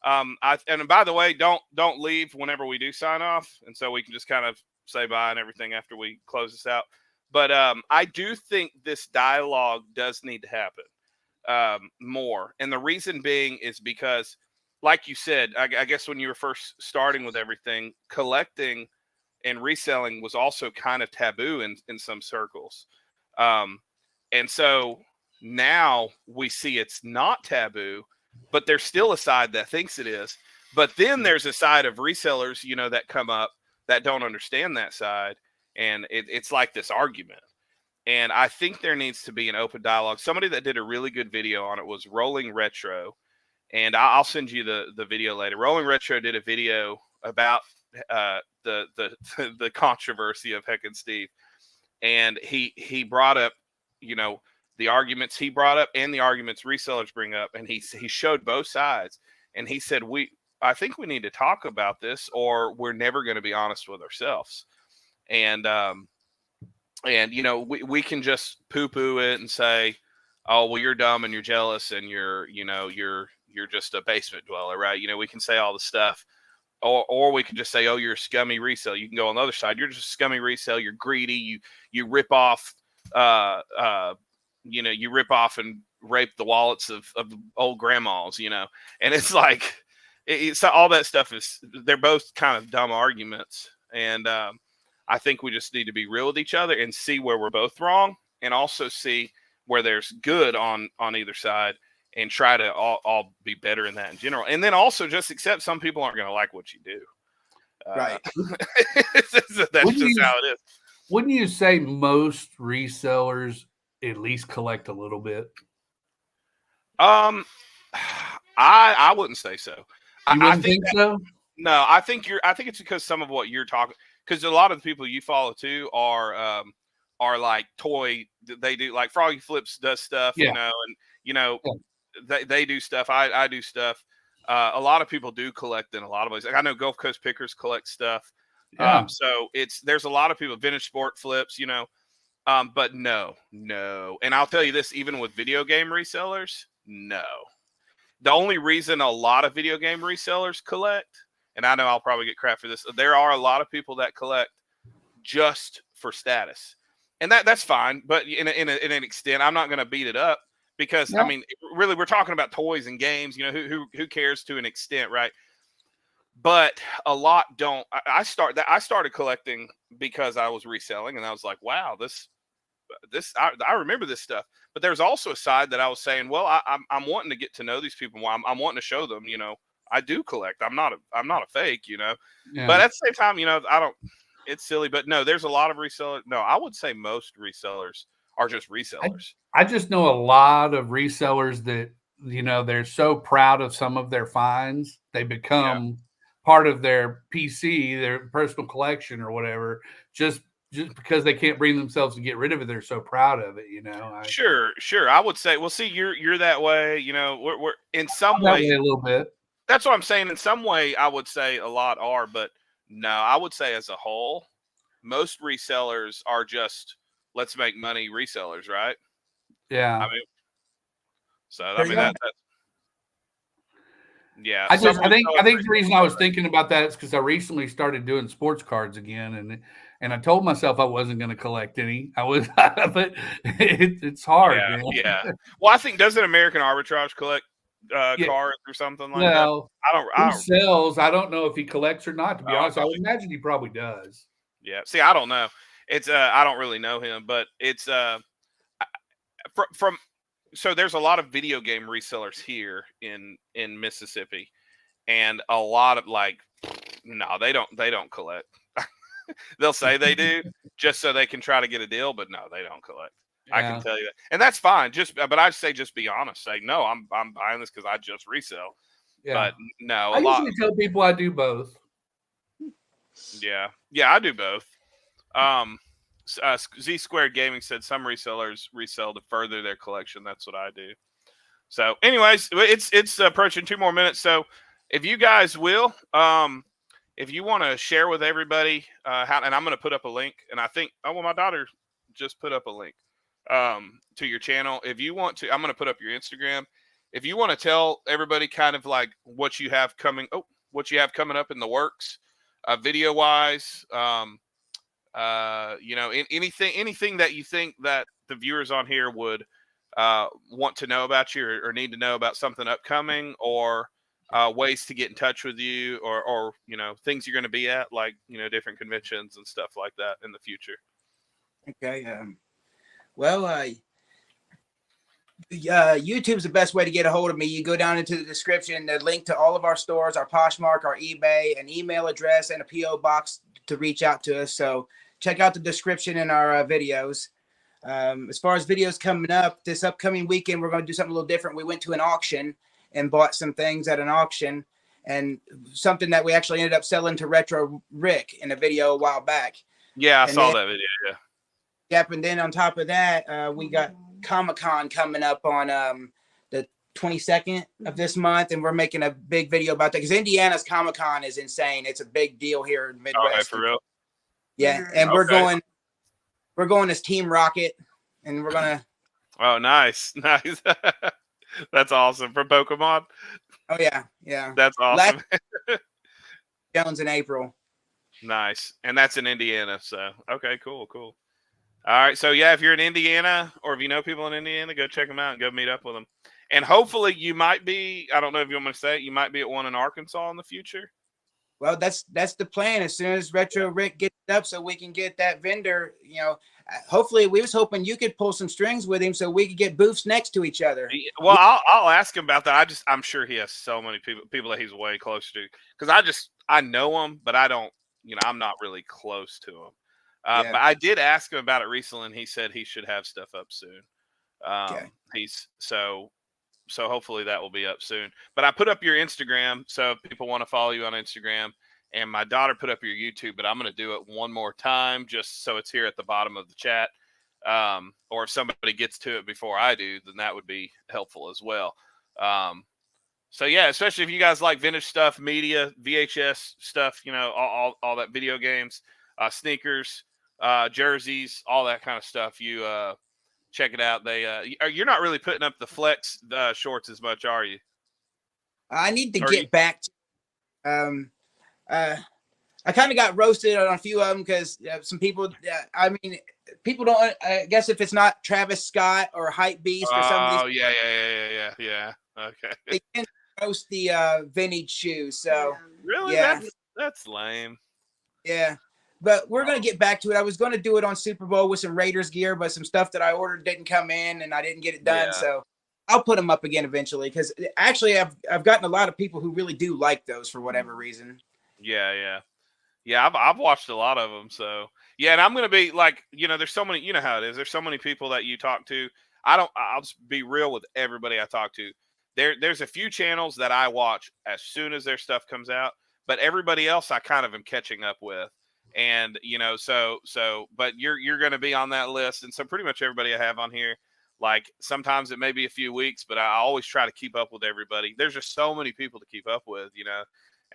and by the way, don't leave whenever we do sign off, and so we can just kind of say bye and everything after we close this out. But I do think this dialogue does need to happen more, and the reason being is because, like you said, I guess when you were first starting with everything, collecting and reselling was also kind of taboo in some circles. And so now we see it's not taboo, but there's still a side that thinks it is. But then there's a side of resellers, you know, that come up that don't understand that side. And it's like this argument. And I think there needs to be an open dialogue. Somebody that did a really good video on it was Rolling Retro. And I'll send you the video later. Rolling Retro did a video about the controversy of Heck and Steve. And he brought up, you know, the arguments he brought up and the arguments resellers bring up. And he showed both sides. And he said, I think we need to talk about this, or we're never going to be honest with ourselves. And you know, we can just poo-poo it and say, oh, well, you're dumb and you're jealous and you're just a basement dweller, right? You know, we can say all the stuff. Or we can just say, oh, you're a scummy resale. You can go on the other side. You're just a scummy resale. You're greedy. You rip off, you rip off and rape the wallets of old grandmas, you know. And it's like, it's all that stuff they're both kind of dumb arguments. And I think we just need to be real with each other and see where we're both wrong, and also see where there's good on either side, and try to all be better in that in general. And then also just accept some people aren't going to like what you do. Right. That's just how it is. Wouldn't you say most resellers at least collect a little bit? I wouldn't say so. You I wouldn't think think so? no, I think it's because some of what you're talking, because a lot of the people you follow too are like toy. They do like Froggy Flips does stuff, Yeah. and Yeah. they do stuff. I do stuff. A lot of people do collect in a lot of ways. Like I know Gulf Coast Pickers collect stuff. Yeah. So there's a lot of people, Vintage Sport Flips, but no. And I'll tell you this, even with video game resellers, no. The only reason a lot of video game resellers collect, and I know I'll probably get crap for this, there are a lot of people that collect just for status. And that's fine, but in an extent, I'm not going to beat it up because Yeah. I mean, really, we're talking about toys and games. Who cares to an extent, right? But a lot don't. I started collecting because I was reselling, and I was like, wow, this I remember this stuff. But there's also a side that I was saying, well, I'm wanting to get to know these people. I'm wanting to show them, I do collect. I'm not a fake, Yeah. But at the same time, I don't. It's silly, but no, there's a lot of resellers. No, I would say most resellers are just resellers. I just know a lot of resellers that, they're so proud of some of their finds, they become part of their PC, their personal collection or whatever, just because they can't bring themselves to get rid of it. They're so proud of it, Sure. I would say, well, see, you're that way, we're in some That way way a little bit. That's what I'm saying. In some way, I would say a lot are, but no, I would say as a whole, most resellers are just let's make money resellers, right? Yeah. I mean, so There I you mean go. that yeah. I some think resellers- the reason I was thinking about that is because I recently started doing sports cards again, and I told myself I wasn't going to collect any. I was, but it's hard, yeah, man. yeah. Well, I think doesn't American Arbitrage collect Yeah. cards or something like that? Well, I who don't. sells? I don't know if he collects or not. To be Oh, honest, I would probably. imagine he probably does. Yeah. See, I don't know. It's I don't really know him, but it's from so there's a lot of video game resellers here in Mississippi, and a lot of no, they don't collect. They'll say they do just so they can try to get a deal, but no, they don't collect. I Yeah. can tell you that, and that's fine. But I'd say just be honest. Say no, I'm buying this because I just resell. Yeah. But no, I a lot. usually tell people I do both. Yeah, I do both. Z Squared Gaming said some resellers resell to further their collection. That's what I do. So, anyways, it's approaching 2 more minutes. So, if you guys will, if you want to share with everybody how, and I'm going to put up a link, and I think, my daughter just put up a link to your channel. If you want to, I'm going to put up your Instagram. If you want to tell everybody kind of like what you have coming up in the works, video wise, anything that you think that the viewers on here would want to know about you or need to know about something upcoming, or ways to get in touch with you, or things you're going to be at, like different conventions and stuff like that in the future. Okay. Well, YouTube's the best way to get a hold of me. You go down into the description, the link to all of our stores, our Poshmark, our eBay, an email address, and a PO box to reach out to us. So check out the description in our videos. As far as videos coming up, this upcoming weekend, we're going to do something a little different. We went to an auction and bought some things at an auction, and something that we actually ended up selling to Retro Rick in a video a while back. Yeah, I And saw then- that video. Yeah. Yep, and then on top of that, we got Comic-Con coming up on the 22nd of this month, and we're making a big video about that because Indiana's Comic-Con is insane. It's a big deal here in Midwest. Okay, for real. Yeah, and we're Okay. going as Team Rocket, and we're gonna. Oh, nice. That's awesome. For Pokemon, Oh yeah. that's awesome. Jones in April. Nice. And that's in Indiana. So, okay, cool. All right. So, yeah, if you're in Indiana, or if you know people in Indiana, go check them out and go meet up with them. And hopefully you might be, I don't know if you want me to say it, you might be at one in Arkansas in the future. Well, that's the plan. As soon as Retro Rick gets up, so we can get that vendor. Hopefully, we was hoping you could pull some strings with him, so we could get booths next to each other. Well, I'll ask him about that. I'm sure he has so many people that he's way close to, because I know him, but I don't, I'm not really close to him. Yeah. But I did ask him about it recently, and he said he should have stuff up soon. Okay. He's so hopefully that will be up soon. But I put up your Instagram, so if people want to follow you on Instagram, and my daughter put up your YouTube, but I'm going to do it one more time just so it's here at the bottom of the chat. Or if somebody gets to it before I do, then that would be helpful as well. So yeah, especially if you guys like vintage stuff, media, VHS stuff, all that video games, sneakers, jerseys, all that kind of stuff. You check it out. You're not really putting up the flex shorts as much, are you? I need to get back to, I kind of got roasted on a few of them because some people, people don't, I guess if it's not Travis Scott or Hype Beast or some of these. Oh, yeah. Okay. They tend to roast the vintage shoes. So, really? Yeah. That's lame. Yeah. But we're going to get back to it. I was going to do it on Super Bowl with some Raiders gear, but some stuff that I ordered didn't come in and I didn't get it done. Yeah. So I'll put them up again eventually because actually I've gotten a lot of people who really do like those for whatever reason. Yeah. I've watched a lot of them. So yeah, and I'm going to be like, there's so many, you know how it is. There's so many people that you talk to. I'll just be real with everybody I talk to. There's a few channels that I watch as soon as their stuff comes out, but everybody else I kind of am catching up with. And, but you're going to be on that list. And so pretty much everybody I have on here, like sometimes it may be a few weeks, but I always try to keep up with everybody. There's just so many people to keep up with,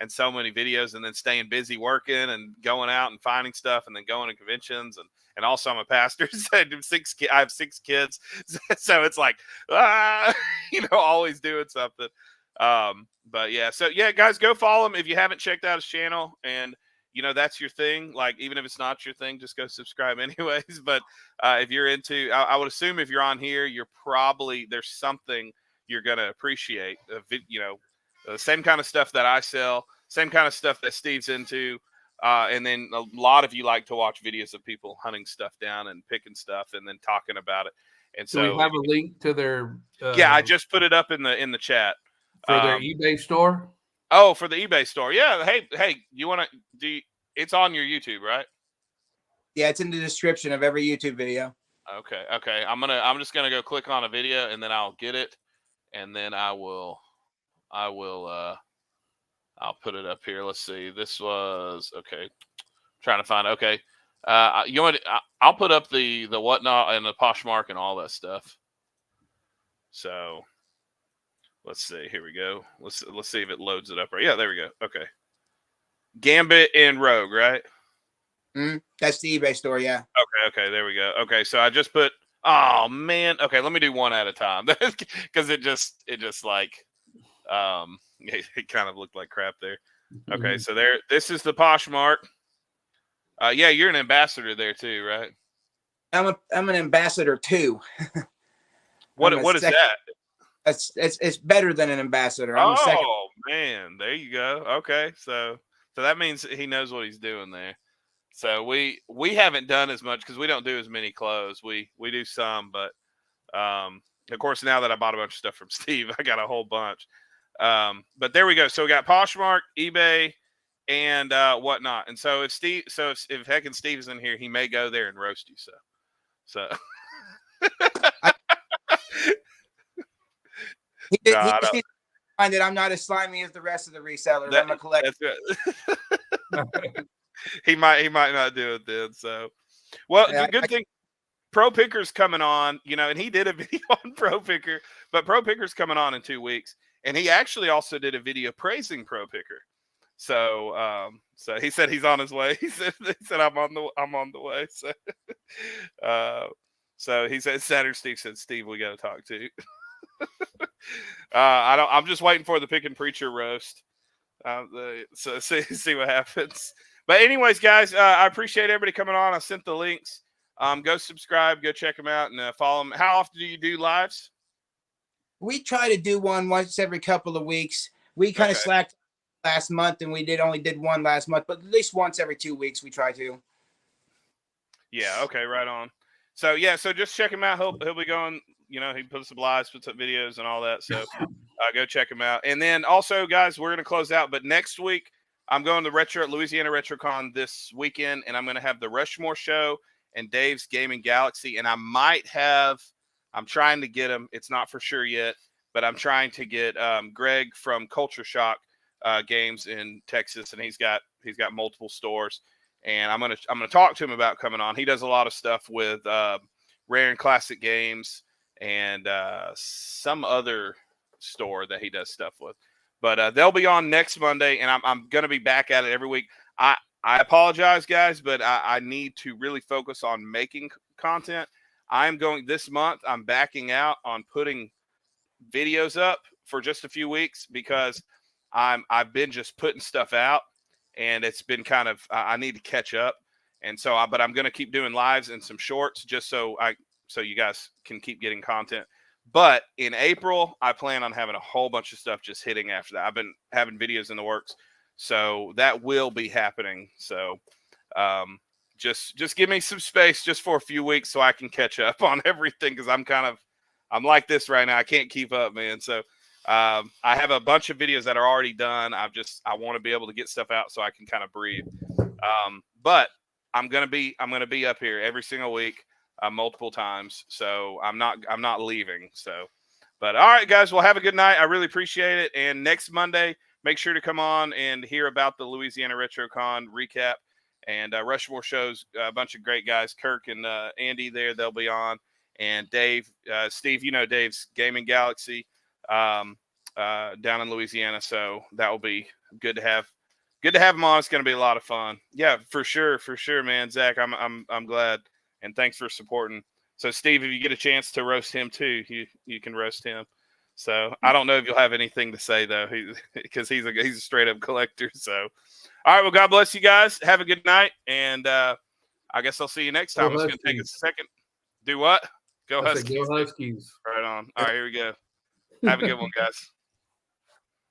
and so many videos, and then staying busy working and going out and finding stuff and then going to conventions. And also I'm a pastor. So I have 6 kids. So it's like, always doing something. But yeah, so yeah, guys, go follow him if you haven't checked out his channel. And, that's your thing. Like, even if it's not your thing, just go subscribe anyways. But if you're into, I would assume if you're on here, there's something you're going to appreciate. The same kind of stuff that I sell, same kind of stuff that Steve's into. And then a lot of you like to watch videos of people hunting stuff down and picking stuff and then talking about it. And so do we have a link to their? Yeah, I just put it up in the chat for their eBay store. Oh, for the eBay store. Yeah. Hey, you want to it's on your YouTube, right? Yeah, it's in the description of every YouTube video. Okay. I'm just gonna go click on a video and then I'll get it, and then I'll put it up here. Let's see. This was okay. Trying to find. Okay. I'll put up the whatnot and the Poshmark and all that stuff. So let's see. Here we go. Let's see if it loads it up right. Yeah, there we go. Okay. Gambit and Rogue, right? That's the eBay store, yeah. Okay, there we go. Okay, so I just put. Oh man. Okay, let me do one at a time because it just like it kind of looked like crap there. Okay, so this is the Poshmark. Yeah, you're an ambassador there too, right? I'm an ambassador too. What is that? It's better than an ambassador. Oh man, there you go. Okay, so that means he knows what he's doing there. So we haven't done as much because we don't do as many clothes. We do some, but of course now that I bought a bunch of stuff from Steve, I got a whole bunch. But there we go. So we got Poshmark, eBay, and whatnot. And so if heckin' Steve's in here, he may go there and roast you. So. He just needs to find that I'm not as slimy as the rest of the resellers. I'm a collector. He might not do it then. So, well, yeah, the good thing, Pro Picker's coming on, and he did a video on Pro Picker, but Pro Picker's coming on in 2 weeks, and he actually also did a video praising Pro Picker. So, so he said he's on his way. He said I'm on the way. So, so he said Steve said, Steve, we got to talk to you. I'm just waiting for the Pick and Preacher roast. So see what happens. But anyways, guys, I appreciate everybody coming on. I sent the links. Go subscribe, go check them out, and follow them. How often do you do lives? We try to do one once every couple of weeks. We kind of slacked last month, and we only did one last month, but at least once every 2 weeks we try to. Yeah. Okay. Right on. So yeah. So just check him out. He'll be going. He puts up lives, puts up videos, and all that. So go check him out. And then also, guys, we're gonna close out. But next week, I'm going to Louisiana RetroCon this weekend, and I'm going to have the Rushmore show and Dave's Gaming Galaxy, and I might have I'm trying to get him. It's not for sure yet, but I'm trying to get Greg from Culture Shock Games in Texas, and he's got multiple stores. And I'm gonna talk to him about coming on. He does a lot of stuff with Rare and Classic Games and some other store that he does stuff with. But they'll be on next Monday, and I'm going to be back at it every week. I apologize, guys, but I need to really focus on making content. I'm going this month. I'm backing out on putting videos up for just a few weeks because I've been just putting stuff out, and it's been kind of I need to catch up. And so, but I'm going to keep doing lives and some shorts just so you guys can keep getting content. But in April, I plan on having a whole bunch of stuff just hitting after that. I've been having videos in the works, so that will be happening. So just give me some space just for a few weeks so I can catch up on everything because I'm like this right now. I can't keep up, man. So I have a bunch of videos that are already done. I want to be able to get stuff out so I can kind of breathe. But I'm gonna be up here every single week. Multiple times, so I'm not leaving. So, but all right, guys, well, have a good night. I really appreciate it. And next Monday, make sure to come on and hear about the Louisiana RetroCon recap. And Rushmore shows a bunch of great guys, Kirk and Andy there. They'll be on, and Dave, Steve. You know Dave's Gaming Galaxy down in Louisiana. So that will be good to have. Good to have him on. It's going to be a lot of fun. Yeah, for sure, man. Zach, I'm glad. And thanks for supporting. So, Steve, if you get a chance to roast him too, you can roast him. So, I don't know if you'll have anything to say though, because he's a straight up collector. So, all right. Well, God bless you guys. Have a good night, and I guess I'll see you next time. I'm just going to take a second. Do what? Go Huskies. Go Huskies. Right on. All right, here we go. Have a good one, guys.